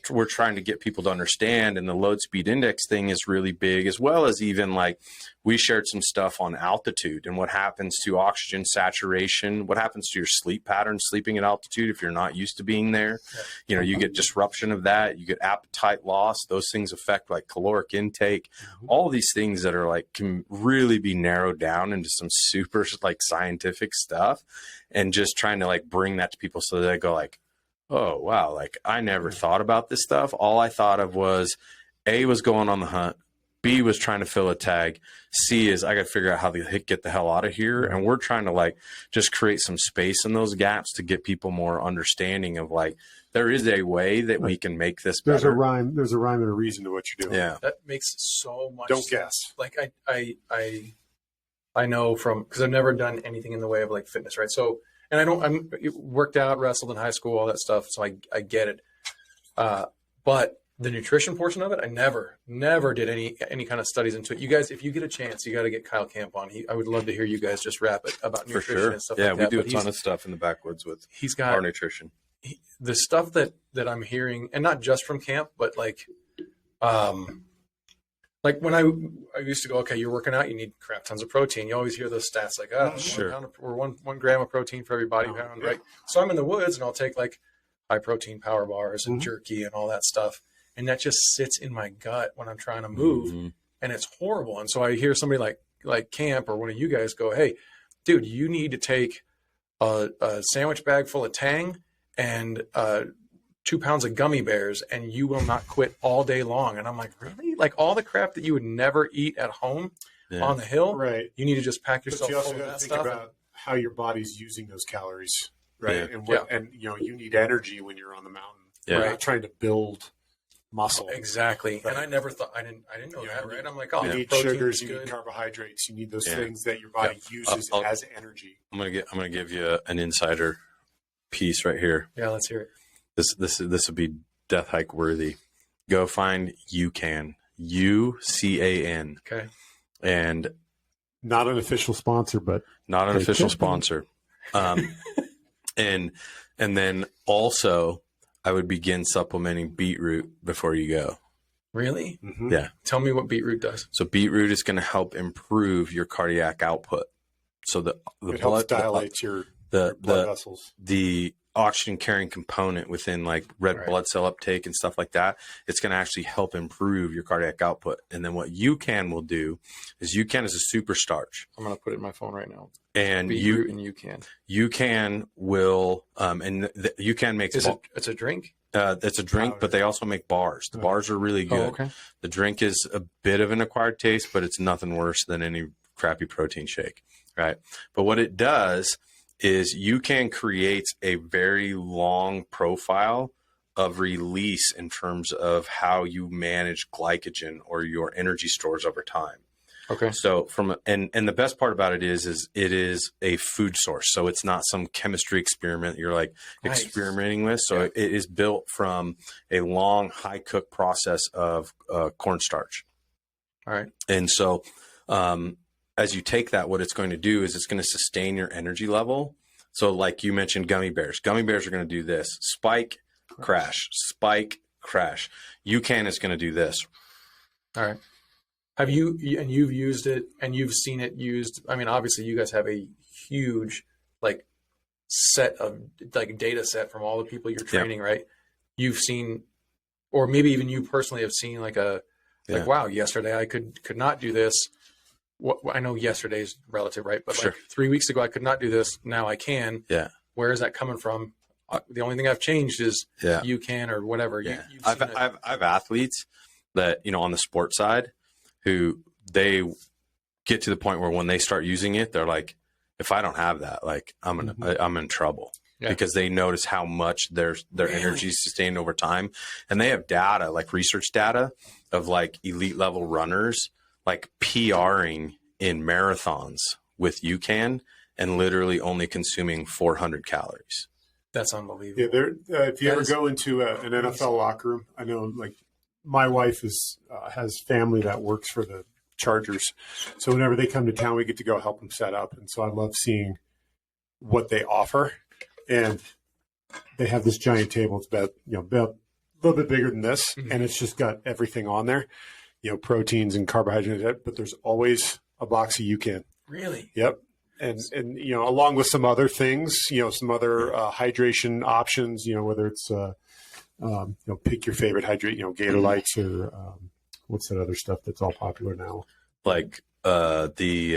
we're trying to get people to understand. And the load speed index thing is really big, as well as even like we shared some stuff on altitude and what happens to oxygen saturation, what happens to your sleep pattern, sleeping at altitude if you're not used to being there. Yeah. You get disruption of that, you get appetite loss. Those things affect like caloric intake, all these things that are like can really be narrowed down into some super like scientific stuff, and just trying to like bring that to people so that they go like, oh wow, like I never thought about this stuff. All I thought of was A was going on the hunt, B was trying to fill a tag, C is I got to figure out how to get the hell out of here. And we're trying to like just create some space in those gaps to get people more understanding of like, there is a way that we can make this better. There's a rhyme and a reason to what you're doing. Yeah. That makes so much sense. Don't guess. Like I know from, cause I've never done anything in the way of like fitness, right? So, and I'm worked out, wrestled in high school, all that stuff. So I get it. But the nutrition portion of it, I never did any kind of studies into it. You guys, if you get a chance, you got to get Kyle Camp on. I would love to hear you guys just rap it about nutrition and stuff like that. Yeah, we do a ton of stuff in the backwoods with our nutrition. The stuff that I'm hearing, and not just from camp, but like when I used to go, okay, you're working out, you need crap tons of protein. You always hear those stats like, one gram of protein for every body pound, right? So I'm in the woods and I'll take like high protein power bars and jerky and all that stuff. And that just sits in my gut when I'm trying to move, and it's horrible. And so I hear somebody like Camp or one of you guys go, hey, dude, you need to take a sandwich bag full of Tang and 2 pounds of gummy bears, and you will not quit all day long. And I'm like, really? Like all the crap that you would never eat at home on the hill, right? You need to just pack yourself full of that think stuff. About how your body's using those calories, right? Yeah. And you need energy when you're on the mountain. Yeah. We're not trying to build muscle. Exactly. Right. And I never thought, I didn't know that, right? I'm like, oh, you need sugars, you need carbohydrates, you need those things that your body uses as energy. I'm gonna give you an insider piece right here. Yeah, let's hear it. This would be death hike worthy. Go find UCAN, UCAN. Okay. And not an official sponsor, but not an official sponsor. And then also I would begin supplementing beetroot before you go. Really? Mm-hmm. Yeah. Tell me what beetroot does. So beetroot is going to help improve your cardiac output. So the it helps dilate your blood vessels. The oxygen carrying component within like red blood cell uptake and stuff like that, it's going to actually help improve your cardiac output. And then what UCAN will do is UCAN is a super starch. I'm going to put it in my phone right now. And UCAN will UCAN makes it's a drink. It's a drink, but they also make bars. The bars are really good. Oh, okay. The drink is a bit of an acquired taste, but it's nothing worse than any crappy protein shake, right? But what it does is UCAN creates a very long profile of release in terms of how you manage glycogen or your energy stores over time. Okay. So and the best part about it is it is a food source. So it's not some chemistry experiment you're like experimenting with. So it is built from a long high cook process of cornstarch. All right. And so as you take that, what it's going to do is it's going to sustain your energy level. So like you mentioned gummy bears. Gummy bears are going to do this. Spike, crash. Spike, crash. UCAN is going to do this. All right. Have you, and you've used it and you've seen it used? I mean, obviously you guys have a huge set of data set from all the people you're training, right? You've seen, or maybe even you personally have seen wow, yesterday I could not do this. I know yesterday's relative, right? But 3 weeks ago I could not do this. Now I can. Yeah. Where is that coming from? The only thing I've changed is you can or whatever. Yeah. I've athletes that, on the sports side who they get to the point where when they start using it, they're like, if I don't have that, I'm in trouble because they notice how much their energy is sustained over time. And they have data, research data of elite level runners, PRing in marathons with UCAN and literally only consuming 400 calories. That's unbelievable. Yeah, if you ever go into an NFL locker room, I know my wife has family that works for the Chargers. So whenever they come to town, we get to go help them set up. And so I love seeing what they offer. And they have this giant table. It's about a little bit bigger than this. Mm-hmm. And it's just got everything on there. Proteins and carbohydrates, but there's always a box of UCAN. Really? Yep. And along with some other things, some other hydration options, whether it's, pick your favorite hydrate, Gator Lights or what's that other stuff that's all popular now? Liquid IVs.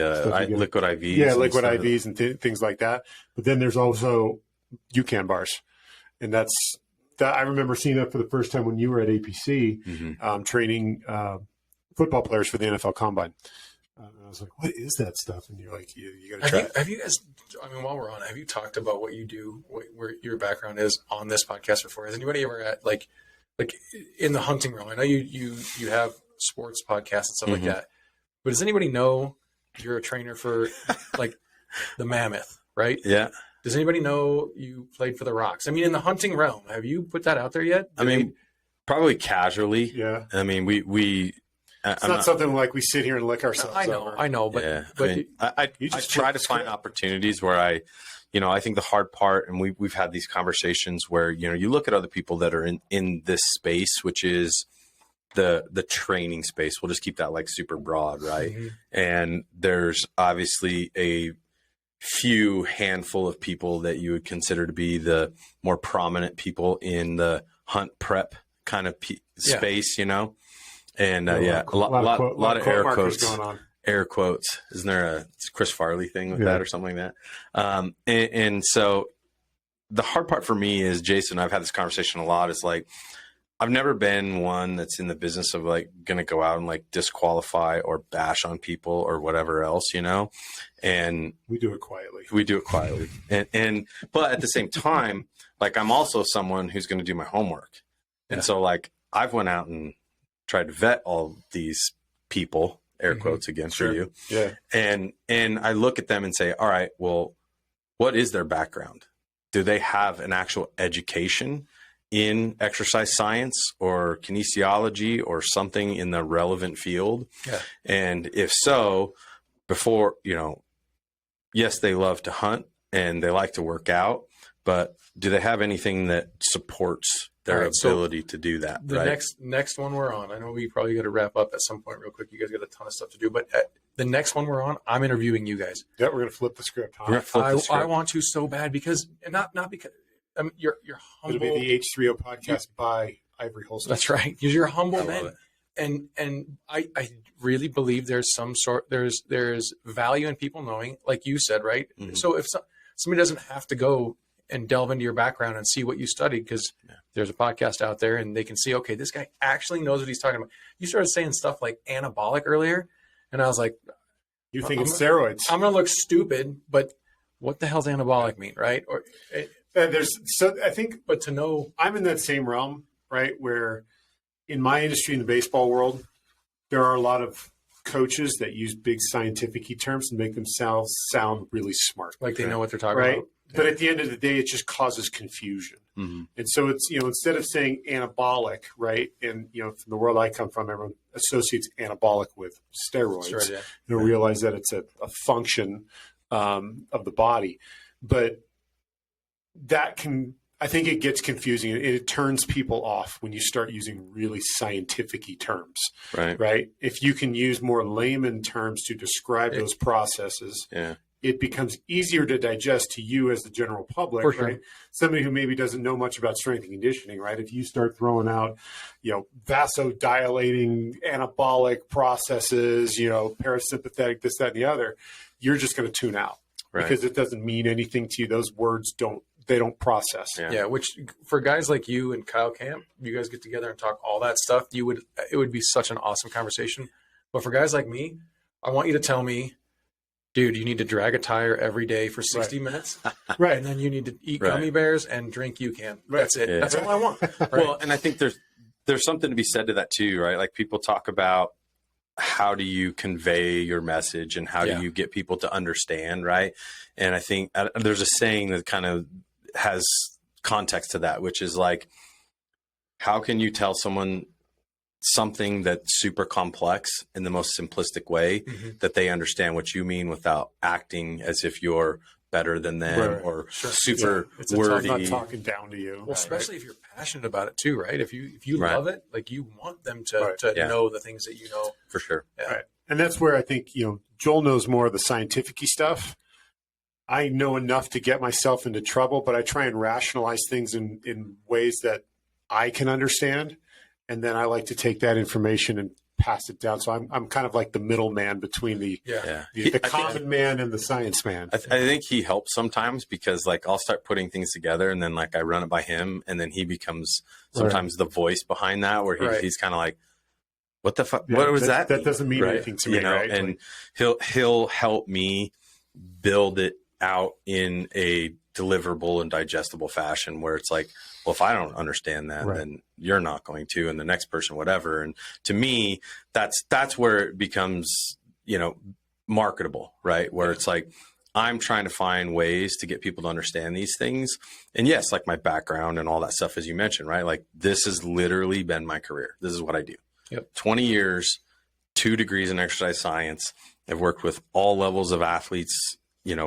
Yeah, liquid IVs and things like that. But then there's also UCAN bars. And that I remember seeing that for the first time when you were at APC training football players for the NFL Combine. And I was like, what is that stuff? And you're like, you got to try it. Have you guys, while we're on it, have you talked about what you do, where your background is on this podcast before? Has anybody ever at in the hunting realm? I know you have sports podcasts and stuff like that, but does anybody know you're a trainer for the mammoth, right? Yeah. Does anybody know you played for the Rocks? I mean, in the hunting realm, have you put that out there yet? Probably casually. Yeah. I mean, it's not something we sit here and lick ourselves. I know, but I try to find opportunities where I think the hard part, and we've had these conversations where you look at other people that are in this space, which is the training space. We'll just keep that super broad, right? Mm-hmm. And there's obviously a few handful of people that you would consider to be the more prominent people in the hunt prep kind of space, And a lot of air quotes going on. Air quotes. Isn't there a Chris Farley thing with that or something like that? And so the hard part for me is, Jason, I've had this conversation a lot, is I've never been one that's in the business of going to go out and disqualify or bash on people or whatever else, and we do it quietly. But at the same time, I'm also someone who's going to do my homework. And so I've went out and tried to vet all these people, air quotes again for you. Yeah. And I look at them and say, all right, well, what is their background? Do they have an actual education in exercise science or kinesiology or something in the relevant field? Yeah. And if so, before, yes, they love to hunt and they like to work out, but do they have anything that supports their ability to do that? The next one we're on, I know we probably got to wrap up at some point real quick. You guys got a ton of stuff to do, but the next one we're on, I'm interviewing you guys. Yeah, we're gonna flip the script. Huh? I want to so bad because not because you're humble. It'll be the H3O podcast by Ivory Holsters. That's right. Because you're a humble man, and I really believe there's value in people knowing, like you said, right? Mm-hmm. So if somebody doesn't have to go and delve into your background and see what you studied, because there's a podcast out there and they can see, okay, this guy actually knows what he's talking about. You started saying stuff like anabolic earlier, and I was like, you think it's steroids? I'm gonna look stupid, but what the hell's anabolic mean, right? Or I think, but to know, I'm in that same realm, right? Where in my industry, in the baseball world, there are a lot of coaches that use big scientific terms and make themselves sound really smart, like they know what they're talking right? about. But at the end of the day, it just causes confusion. Mm-hmm. And so it's, instead of saying anabolic, right? And, from the world I come from, everyone associates anabolic with steroids. Right, yeah. You don't realize that it's a function of the body. But I think it gets confusing. It turns people off when you start using really scientific-y terms, right? If you can use more layman terms to describe those processes, it becomes easier to digest to you as the general public, For sure. right? Somebody who maybe doesn't know much about strength and conditioning, right? If you start throwing out, vasodilating, anabolic processes, parasympathetic, this, that, and the other, you're just going to tune out because it doesn't mean anything to you. Those words don't process. Yeah, which for guys like you and Kyle Camp, you guys get together and talk all that stuff, it would be such an awesome conversation. But for guys like me, I want you to tell me, dude, you need to drag a tire every day for 60 minutes. Right. And then you need to eat gummy bears and drink UCAN. That's it. Yeah. That's all I want. Right. Well, and I think there's something to be said to that too, right? Like people talk about how do you convey your message and how do you get people to understand, right? And I think there's a saying that kind of has context to that, which is like, how can you tell someone something that's super complex in the most simplistic way that they understand what you mean without acting as if you're better than them or super wordy. I'm not talking down to you. Well, especially if you're passionate about it too, right? If you love it, like you want them to know the things that you know. For sure. Yeah. Right. And that's where I think, Joel knows more of the scientific-y stuff. I know enough to get myself into trouble, but I try and rationalize things in ways that I can understand. And then I like to take that information and pass it down. So I'm kind of like the middleman between the common man and the science man. I think he helps sometimes because like I'll start putting things together and then like I run it by him and then he becomes sometimes the voice behind that where he's kind of like, what the fuck? What was that? That doesn't mean anything to me, right? And he'll help me build it out in a deliverable and digestible fashion where it's like, well, if I don't understand that, then you're not going to, and the next person, whatever. And to me, that's where it becomes, marketable, right? Where it's like, I'm trying to find ways to get people to understand these things. And yes, like my background and all that stuff, as you mentioned, right? Like this has literally been my career. This is what I do. 20 years, 2 degrees in exercise science. I've worked with all levels of athletes,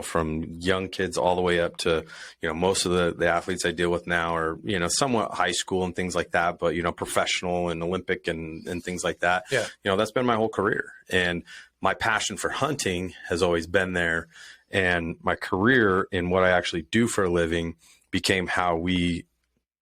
from young kids all the way up to, most of the athletes I deal with now are, somewhat high school and things like that, but, professional and Olympic and things like that. Yeah. That's been my whole career. And my passion for hunting has always been there. And my career in what I actually do for a living became how we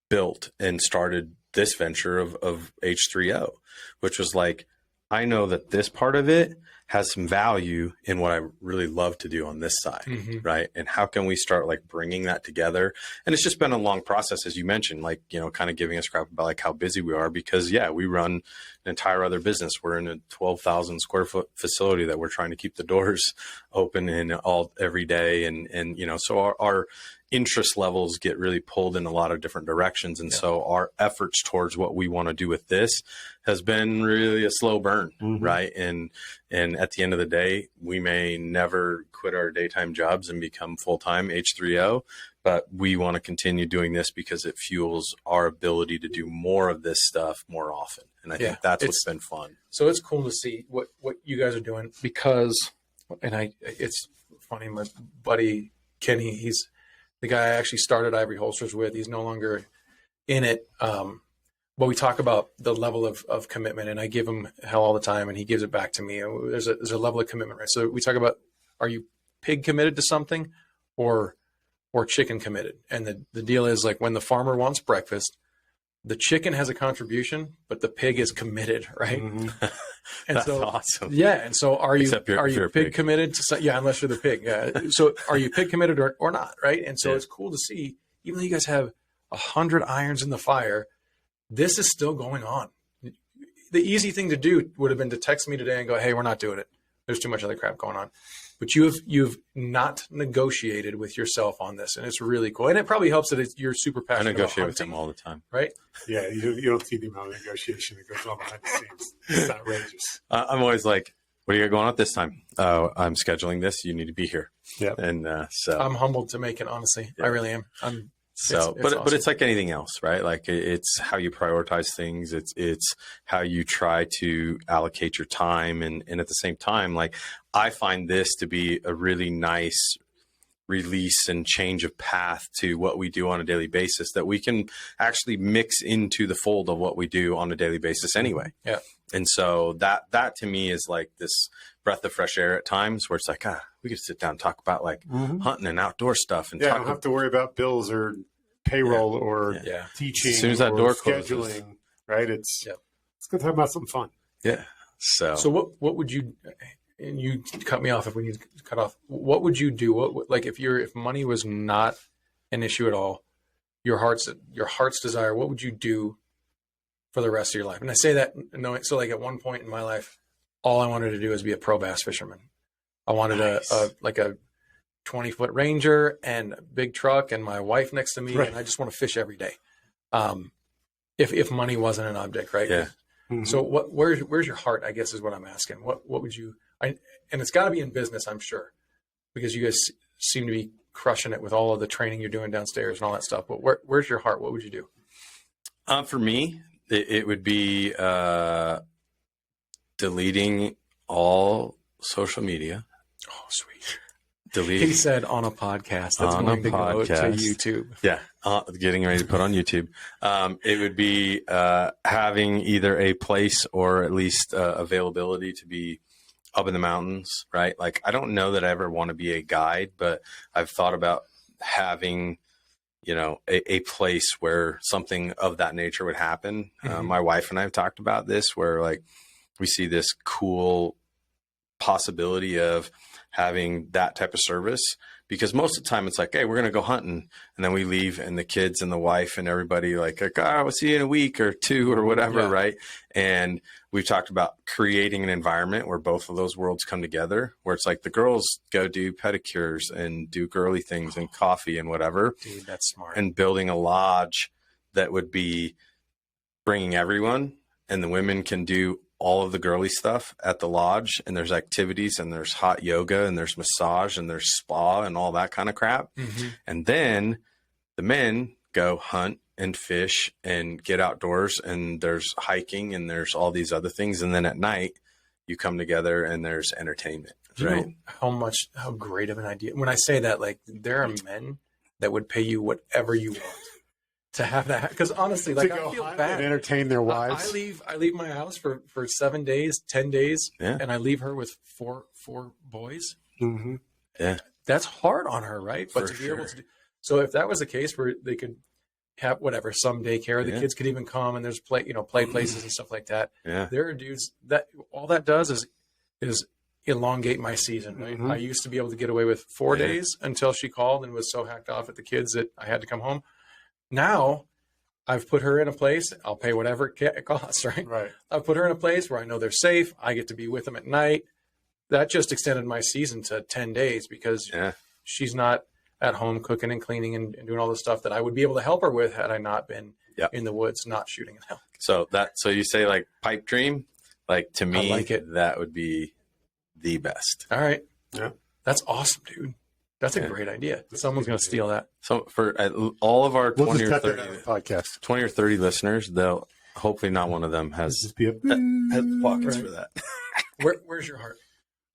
built and started this venture of H3O, which was like, I know that this part of it has some value in what I really love to do on this side, right? And how can we start like bringing that together? And it's just been a long process, as you mentioned, like, you know, kind of giving us crap about like how busy we are, because we run an entire other business. We're in a 12,000 square foot facility that we're trying to keep the doors open in every day. And, you know, so our interest levels get really pulled in a lot of different directions. And so our efforts towards what we want to do with this has been really a slow burn, right? And at the end of the day, we may never quit our daytime jobs and become full-time H3O, but we want to continue doing this because it fuels our ability to do more of this stuff more often. And I think that's what's been fun. So it's cool to see what you guys are doing, because, it's funny, my buddy Kenny, he's the guy I actually started Ivory Holsters with. He's no longer in it. But we talk about the level of commitment, and I give him hell all the time, and he gives it back to me. There's a level of commitment, right? So we talk about, are you pig committed to something or chicken committed? And the deal is, like, when the farmer wants breakfast, the chicken has a contribution, but the pig is committed, right? And That's so awesome. Yeah. And so are you pig pig committed to unless you're the pig. So are you pig committed or not? Right. And so it's cool to see, even though you guys have 100 irons in the fire, this is still going on. The easy thing to do would have been to text me today and go, hey, we're not doing it. There's too much other crap going on. But you've not negotiated with yourself on this, and it's really cool. And it probably helps that you're super passionate. I negotiate with them all the time, right? Yeah, you don't see the amount of negotiation that goes on behind the scenes. It's outrageous. I'm always like, "What do you got going on this time?" "Oh, I'm scheduling this. You need to be here." Yeah, and so I'm humbled to make it. Honestly, I really am. But it's like anything else, right? Like it's how you prioritize things. It's how you try to allocate your time. And at the same time, like, I find this to be a really nice release and change of path to what we do on a daily basis that we can actually mix into the fold of what we do on a daily basis anyway. Yeah. And so that to me is like this breath of fresh air at times, where it's like, we could sit down and talk about like hunting and outdoor stuff. And I don't have to worry about bills or payroll or teaching. As soon as that door scheduling, closes, right? It's good to talk about something fun. Yeah. So what would you, and you cut me off if we need to cut off, what would you do? What, like, if money was not an issue at all, your heart's desire, what would you do for the rest of your life? And I say that knowing, so like at one point in my life, all I wanted to do was be a pro bass fisherman. I wanted a 20-foot Ranger and a big truck and my wife next to me. Right. And I just want to fish every day. If money wasn't an object, right? Yeah. Mm-hmm. So where's your heart, I guess, is what I'm asking. What would you, and it's got to be in business, I'm sure, because you guys seem to be crushing it with all of the training you're doing downstairs and all that stuff. But where's your heart? What would you do? For me, it would be deleting all social media. Oh, sweet. He said on a podcast. That's going to go to YouTube. Yeah, getting ready to put on YouTube. It would be having either a place or at least availability to be up in the mountains, right? Like, I don't know that I ever want to be a guide, but I've thought about having, a place where something of that nature would happen. Mm-hmm. My wife and I have talked about this, where like we see this cool possibility of having that type of service, because most of the time it's like, hey, we're going to go hunting, and then we leave, and the kids and the wife and everybody like, we'll see you in a week or two or whatever. Yeah. Right. And we've talked about creating an environment where both of those worlds come together, where it's like the girls go do pedicures and do girly things and coffee and whatever. Dude, that's smart. And building a lodge that would be bringing everyone, and the women can do all of the girly stuff at the lodge, and there's activities, and there's hot yoga, and there's massage, and there's spa and all that kind of crap. Mm-hmm. And then the men go hunt and fish and get outdoors, and there's hiking, and there's all these other things. And then at night you come together and there's entertainment. Right. How great of an idea. When I say that, like, there are men that would pay you whatever you want to have that, because honestly, like, I feel bad. And entertain their wives. I leave my house for 7 days, 10 days, yeah. And I leave her with four boys. Mm-hmm. Yeah, that's hard on her, right? But to be able to do, so if that was the case where they could have whatever, some daycare, the kids could even come, and there's play places and stuff like that. Yeah, there are dudes that all that does is elongate my season. Right? Mm-hmm. I used to be able to get away with 4 days until she called and was so hacked off at the kids that I had to come home. Now I've put her in a place. I'll pay whatever it costs. Right. Right. I've put her in a place where I know they're safe. I get to be with them at night. That just extended my season to 10 days because she's not at home cooking and cleaning and doing all the stuff that I would be able to help her with had I not been in the woods, not shooting an elk. So you say like pipe dream, like to me, I like it. That would be the best. All right. Yeah. That's awesome, dude. That's a great idea. Someone's going to steal that. So for all of our 20 or 30 podcast, 20 or 30 listeners, they'll hopefully not one of them has pockets for that. Where's your heart?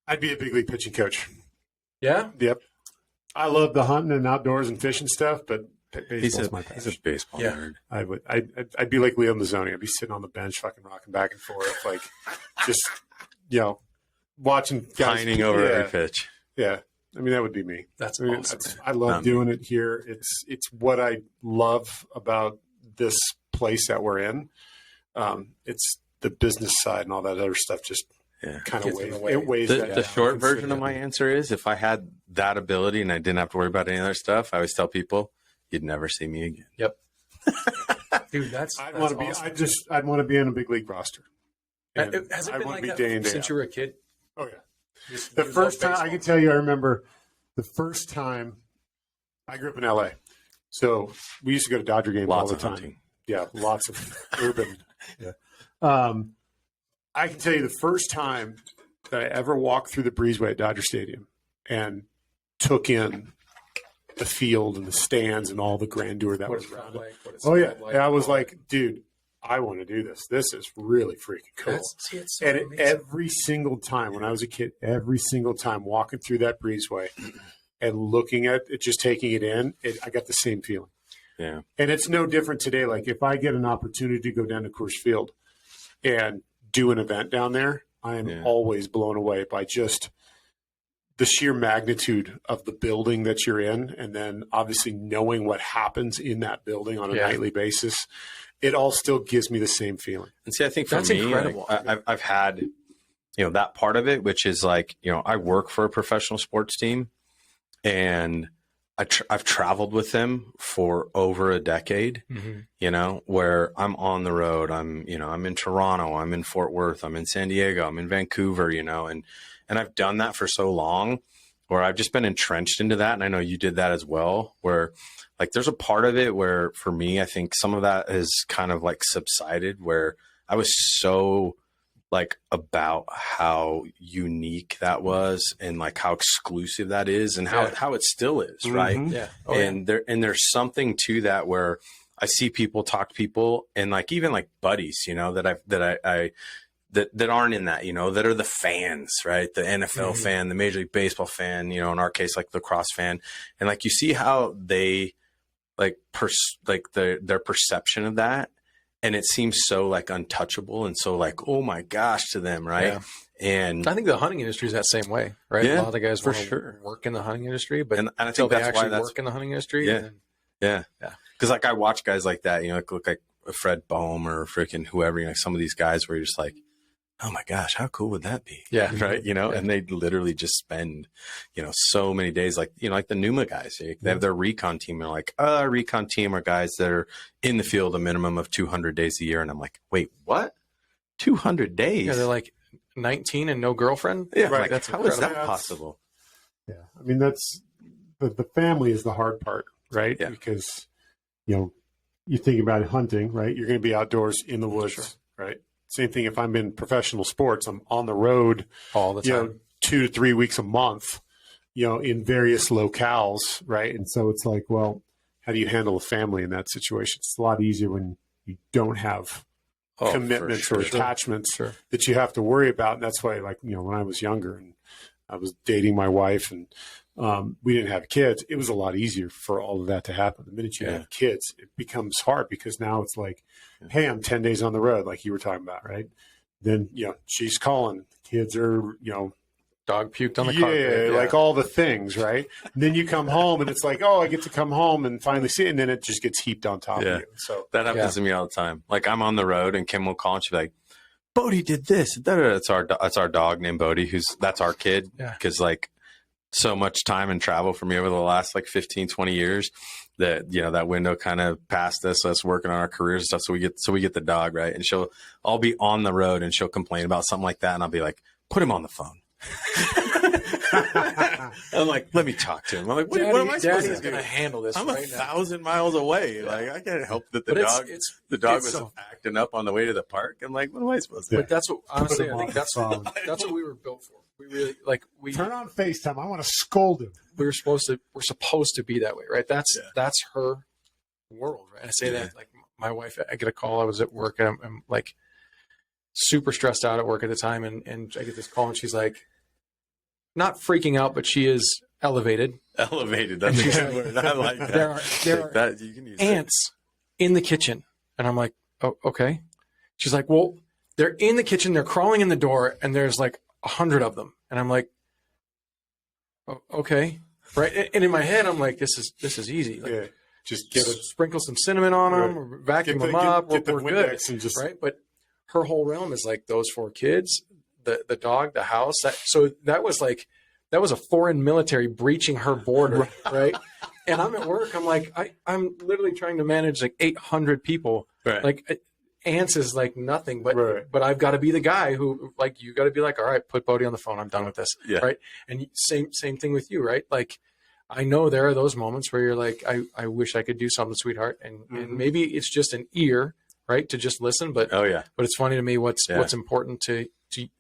I'd be a big league pitching coach. Yeah? Yep. I love the hunting and outdoors and fishing stuff, but baseball's my passion. He's a baseball nerd. I'd be like Leo Mazzoni. I'd be sitting on the bench, fucking rocking back and forth, like just, watching guys pining over every pitch. Yeah. I mean, that would be me. That's awesome. I love doing it here. It's what I love about this place that we're in. It's the business side and all that other stuff just kind of weighs the short version of my answer is if I had that ability and I didn't have to worry about any other stuff, I always tell people you'd never see me again. Yep. Dude, I'd want to be. Awesome. I'd want to be in a big league roster. Has it been like that since you were a kid? Oh yeah. The first time I can tell you, I remember the first time I grew up in LA. So we used to go to Dodger games all the time. Hunting. Yeah, lots of urban. Yeah. I can tell you the first time that I ever walked through the breezeway at Dodger Stadium and took in the field and the stands and all the grandeur that was around it. Oh yeah. And I was like, dude, I want to do this. This is really freaking cool. It's so and amazing. Every single time when I was a kid, every single time walking through that breezeway and looking at it, just taking it in, I got the same feeling. Yeah. And it's no different today. Like if I get an opportunity to go down to Coors Field and do an event down there, I am always blown away by just the sheer magnitude of the building that you're in. And then obviously knowing what happens in that building on a nightly basis, it all still gives me the same feeling. And see, I think for That's me, incredible. I've had, that part of it, which is like, I work for a professional sports team and I've traveled with them for over a decade, where I'm on the road. I'm in Toronto, I'm in Fort Worth, I'm in San Diego, I'm in Vancouver, and I've done that for so long where I've just been entrenched into that. And I know you did that as well, where like there's a part of it where for me, I think some of that has kind of like subsided where I was so like about how unique that was and like how exclusive that is and how it still is. Right. Yeah. And there's something to that where I see people talk to people and like, even like buddies, that aren't in that, that are the fans, right? The NFL fan, the Major League Baseball fan, in our case, like the lacrosse fan. And like, you see how they like, their perception of that. And it seems so like untouchable and so like, oh my gosh to them. Right. Yeah. And I think the hunting industry is that same way, right? Yeah, a lot of the guys for want to sure work in the hunting industry, but and I until think they that's actually work in the hunting industry. Yeah. Cause like I watch guys like that, like look like Fred Boehm or freaking whoever, like some of these guys where you're just like, oh my gosh, how cool would that be? Yeah. Right. And they literally just spend, so many days, like, like the Numa guys, they have their recon team. And like, our recon team are guys that are in the field a minimum of 200 days a year. And I'm like, wait, what? 200 days? Yeah. They're like 19 and no girlfriend. Yeah. Right. Like, how is that possible? Yeah. I mean, that's the family is the hard part, right? Yeah. Because, you think about hunting, right? You're going to be outdoors in the woods, right? Same thing if I'm in professional sports, I'm on the road all the time, 2 to 3 weeks a month, in various locales, right? And so it's like, well, how do you handle a family in that situation? It's a lot easier when you don't have commitments or attachments that you have to worry about. And that's why, like, when I was younger and I was dating my wife and we didn't have kids, it was a lot easier for all of that to happen. The minute you have kids, it becomes hard because now it's like, hey, I'm 10 days on the road, like you were talking about, right? Then, she's calling. Kids are, dog puked on the carpet. Yeah, like all the things, right? And then you come home and it's like, oh, I get to come home and finally see it. And then it just gets heaped on top of you. So that happens to me all the time. Like I'm on the road and Kim will call and she'll be like, Bodie did this. That's our dog named Bodie, that's our kid. Yeah. Cause like so much time and travel for me over the last like 15, 20 years that, that window kind of passed us working on our careers and stuff. So we get the dog, right. And I'll be on the road and she'll complain about something like that. And I'll be like, put him on the phone. I'm like, let me talk to him. I'm like, what am I supposed to do? Gonna handle this? I'm right 1,000 miles away. Yeah. Like I can't help that the dog was acting up on the way to the park. I'm like, what am I supposed to do? But that's what honestly, I think that's what we were built for. We really we turn on FaceTime. I want to scold him. We're supposed to be that way, right? That's her world, right? I say that like my wife. I get a call. I was at work and I'm like super stressed out at work at the time, and I get this call and she's like, not freaking out, but she is elevated. Elevated. That's a good word. I like that. There are you can use ants in the kitchen, and I'm like, oh, okay. She's like, well, they're in the kitchen. They're crawling in the door, and there's like 100 of them, and I'm like, oh, okay, right. And in my head, I'm like, this is easy. Like, just sprinkle some cinnamon on them, or vacuum them up. We're good, right? But her whole realm is like those 4 kids, the dog, the house. So that was a foreign military breaching her border, right? And I'm at work. I'm like, I'm literally trying to manage like 800 people. Right. Like ants is like nothing, but I've got to be the guy who like, you got to be like, all right, put Bodie on the phone. I'm done with this. Yeah. Right. And same thing with you, right? Like, I know there are those moments where you're like, I wish I could do something, sweetheart. And maybe it's just an ear, right, to just listen. But but it's funny to me what's important to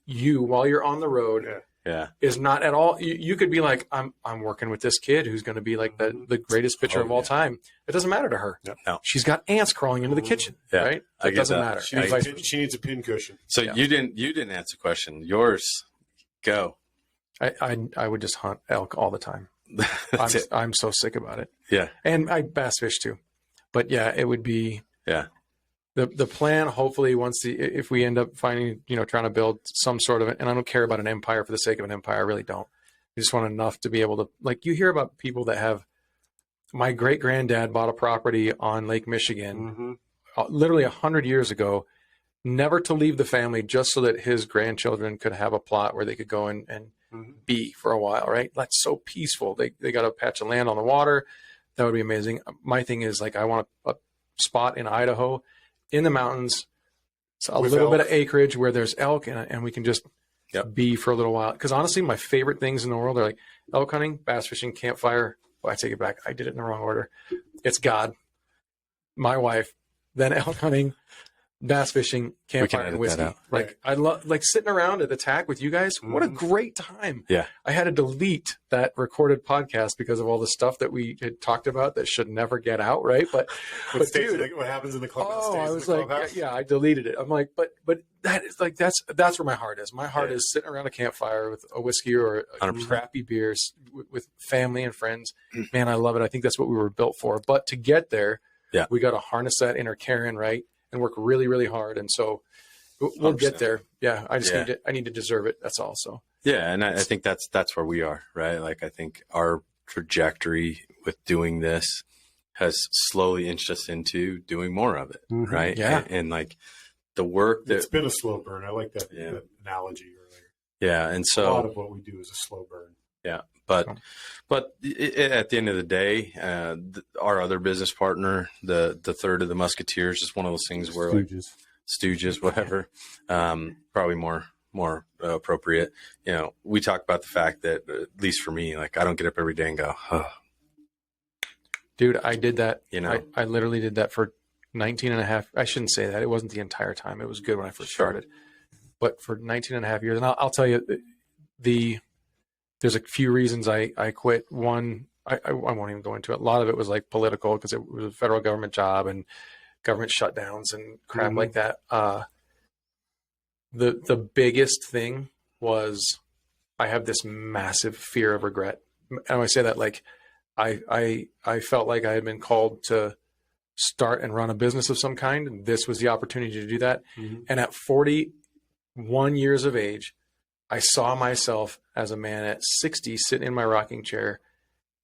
you while you're on the road. Is not at all. You could be like, I'm working with this kid who's going to be like the greatest pitcher of all time. It doesn't matter to her. No. She's got ants crawling into the kitchen. Right. It doesn't matter. She needs a pin cushion. So you didn't answer the question. Yours, go. I would just hunt elk all the time. I'm so sick about it. Yeah. And I bass fish too. But yeah, it would be the plan. Hopefully if we end up finding, trying to build some sort of, and I don't care about an empire for the sake of an empire. I really don't. I just want enough to be able to, like, you hear about people that have, my great granddad bought a property on Lake Michigan, literally 100 years ago, never to leave the family, just so that his grandchildren could have a plot where they could go and be for a while, right? That's so peaceful. They got a patch of land on the water. That would be amazing. My thing is, like, I want a spot in Idaho in the mountains, a little bit of acreage where there's elk, and we can just be for a little while. Because honestly, my favorite things in the world are like elk hunting, bass fishing, campfire. Well, I take it back. I did it in the wrong order. It's God, my wife, then elk hunting, bass fishing, campfire, and whiskey. Like, I love sitting around at the TAC with you guys. What a great time. Yeah. I had to delete that recorded podcast because of all the stuff that we had talked about that should never get out. Right. But dude, what happens in the clubhouse? Oh, I was like, I deleted it. I'm like, but that is like, that's where my heart is. My heart is sitting around a campfire with a whiskey or a crappy beers with family and friends. Man, I love it. I think that's what we were built for. But to get there, we got to harness that inner Karen, right? And work really, really hard. And so we'll get there. Yeah. I just I need to deserve it. That's all. So, yeah. And I think that's where we are, right? Like, I think our trajectory with doing this has slowly inched us into doing more of it. Right. Yeah. And like the work it's been a slow burn. I like that analogy earlier. Yeah. And so a lot of what we do is a slow burn. Yeah. But at the end of the day, our other business partner, the third of the Musketeers, is one of those things where Stooges, whatever, probably more appropriate. We talk about the fact that, at least for me, like, I don't get up every day and go, oh. Dude, I did that. I literally did that for 19 and a half. I shouldn't say that. It wasn't the entire time. It was good when I first started. But for 19 and a half years, and I'll tell you, there's a few reasons I quit. One, I won't even go into it. A lot of it was like political, because it was a federal government job and government shutdowns and crap like that. The biggest thing was I have this massive fear of regret. And I say that, like, I felt like I had been called to start and run a business of some kind, and this was the opportunity to do that. And at 41 years of age, I saw myself as a man at 60 sitting in my rocking chair,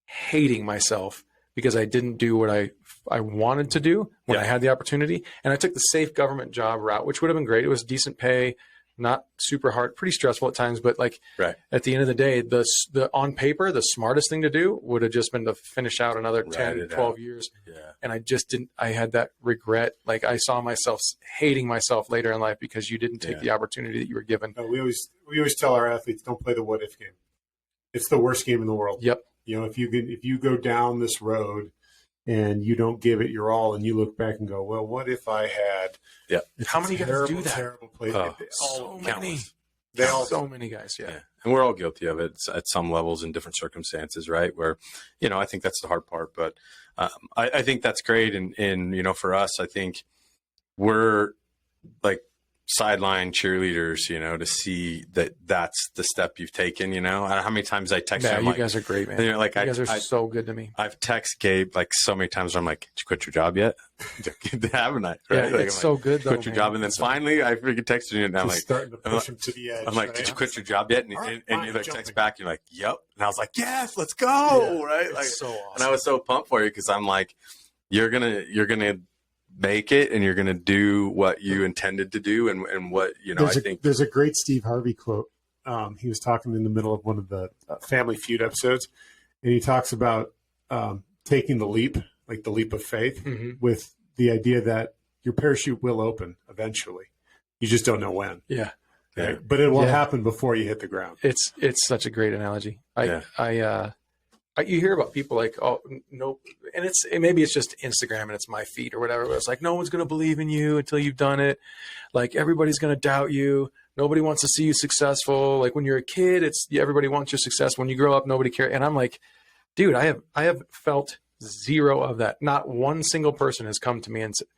hating myself because I didn't do what I I wanted to do when I had the opportunity. And I took the safe government job route, which would have been great. It was decent pay, not super hard, pretty stressful at times. But like at the end of the day, the on paper, the smartest thing to do would have just been to finish out another 10, 12 years. Yeah. And I just didn't, I had that regret. Like I saw myself hating myself later in life because you didn't take the opportunity that you were given. No, we always tell our athletes, don't play the what if game. It's the worst game in the world. Yep. You know, if you go down this road and you don't give it your all, and you look back and go, well, what if I had? Yeah. How many guys do that? Terrible play. So many. So many guys. Yeah. And we're all guilty of it at some levels in different circumstances, right? Where, you know, I think that's the hard part, but I think that's great. And, you know, for us, I think we're like sideline cheerleaders, you know, to see that that's the step you've taken, you know. How many times I text you, like, guys are great, man. You know, like you guys are so good to me. I've texted Gabe like so many times. I'm like, did you quit your job yet? Haven't I? Right? Yeah, like, it's so good though. Quit your job, and then finally I freaking texted you, and I'm like, starting to push him to the edge. I'm like, did you quit your job yet? And you like text back, you're like, yep. And I was like, yes, let's go, right? Like, so awesome. And I was so pumped for you because I'm like, you're gonna make it, and you're gonna do what you intended to do, and what you know. There's a great Steve Harvey quote. He was talking in the middle of one of the Family Feud episodes, and he talks about taking the leap, like the leap of faith, with the idea that your parachute will open eventually. You just don't know when. Yeah. Right? But it will happen before you hit the ground. It's such a great analogy. You hear about people like, oh, no, and maybe it's just Instagram and it's my feed or whatever. But it's like, no one's going to believe in you until you've done it. Like everybody's going to doubt you. Nobody wants to see you successful. Like when you're a kid, everybody wants your success. When you grow up, nobody cares. And I'm like, dude, I have felt zero of that. Not one single person has come to me and said,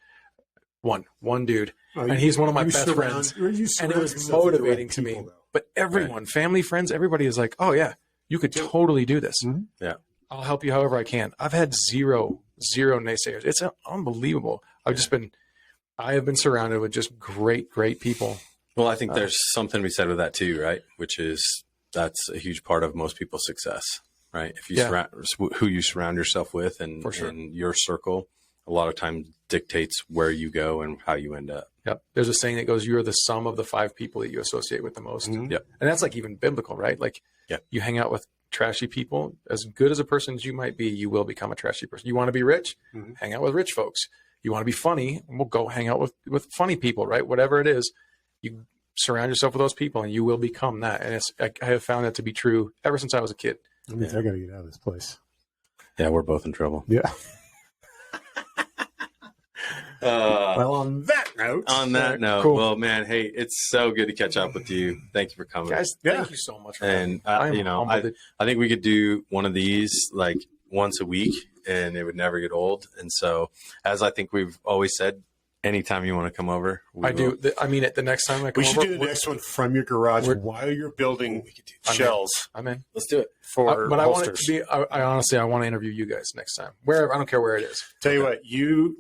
one dude, and he's one of my best friends. And it was motivating to me. But everyone, family, friends, everybody is like, oh yeah, you could totally do this. Mm-hmm. Yeah. I'll help you however I can. I've had zero naysayers. It's unbelievable. I have been surrounded with just great people. Well, I think there's something to be said with that too, right? Which is, that's a huge part of most people's success, right? If you who you surround yourself with and your circle, a lot of times dictates where you go and how you end up. Yep. There's a saying that goes, you're the sum of the 5 people that you associate with the most. Mm-hmm. Yep. And that's like even biblical, right? Like you hang out with trashy people, as good as a person as you might be, you will become a trashy person. You want to be rich? Mm-hmm. Hang out with rich folks. You want to be funny? We'll go hang out with funny people, right? Whatever it is, you surround yourself with those people and you will become that. And I have found that to be true ever since I was a kid. That means I got to get out of this place. Yeah, we're both in trouble. Yeah. Well, on that note, cool. Well, man, hey, it's so good to catch up with you. Thank you for coming, guys. Thank you so much. And I think we could do one of these like once a week, and it would never get old. And so, as I think we've always said, anytime you want to come over, the next time I come over, we should do the next one from your garage while you're building shells. I'm in. Let's do it. But I want it to be. I honestly, I want to interview you guys next time. Wherever, I don't care where it is. Tell you what,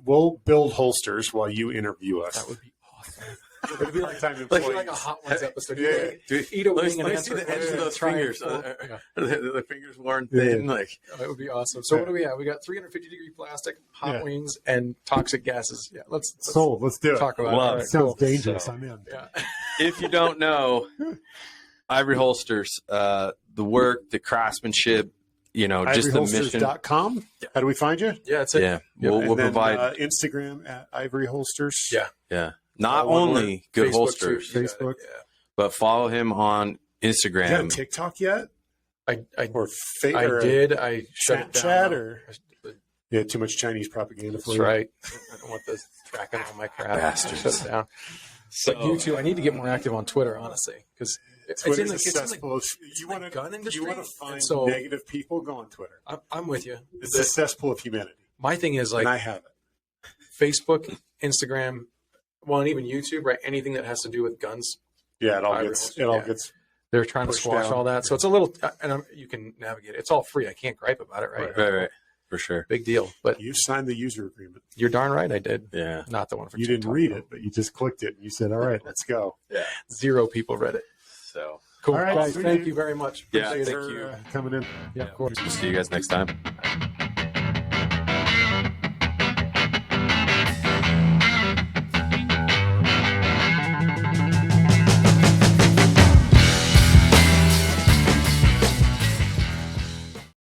we'll build holsters while you interview us. That would be awesome. It'll be like like a Hot Ones episode. Eat a wing and see the edges of those fingers. The fingers worn thin. Like it would be awesome. So what do we have? We got 350-degree plastic, hot wings, and toxic gases. Yeah, let's do it. Talk about it. Sounds dangerous. I'm in. Yeah. If you don't know, Ivory Holsters, the work, the craftsmanship, just the mission. IvoryHolsters.com. How do we find you? Yeah, that's it. Yeah, we'll provide Instagram at Ivory Holsters. Yeah. Not only good Facebook holsters, Facebook, but follow him on Instagram. You got a TikTok yet? I did. I shut it down. Too much Chinese propaganda for you. That's right. I don't want this tracking all my crap. Bastards. Shut it down. So YouTube, I need to get more active on Twitter, honestly, because Twitter's cesspool. You want to find negative people? Go on Twitter. I'm with you. It's a cesspool of humanity. My thing is like, and I have it. Facebook, Instagram, well, and even YouTube, right? Anything that has to do with guns. Yeah, it all gets. They're trying to squash all that, so it's a little, and you can navigate it. It's all free. I can't gripe about it, right? Right. For sure. Big deal. But you signed the user agreement. You're darn right I did. Yeah. Not the one for you TikTok, didn't read it, but you just clicked it and you said, all right, let's go. Yeah. 0 people read it. So cool. All right, guys, thank you very much. Appreciate thank you coming in. Yeah, of course. See you guys next time.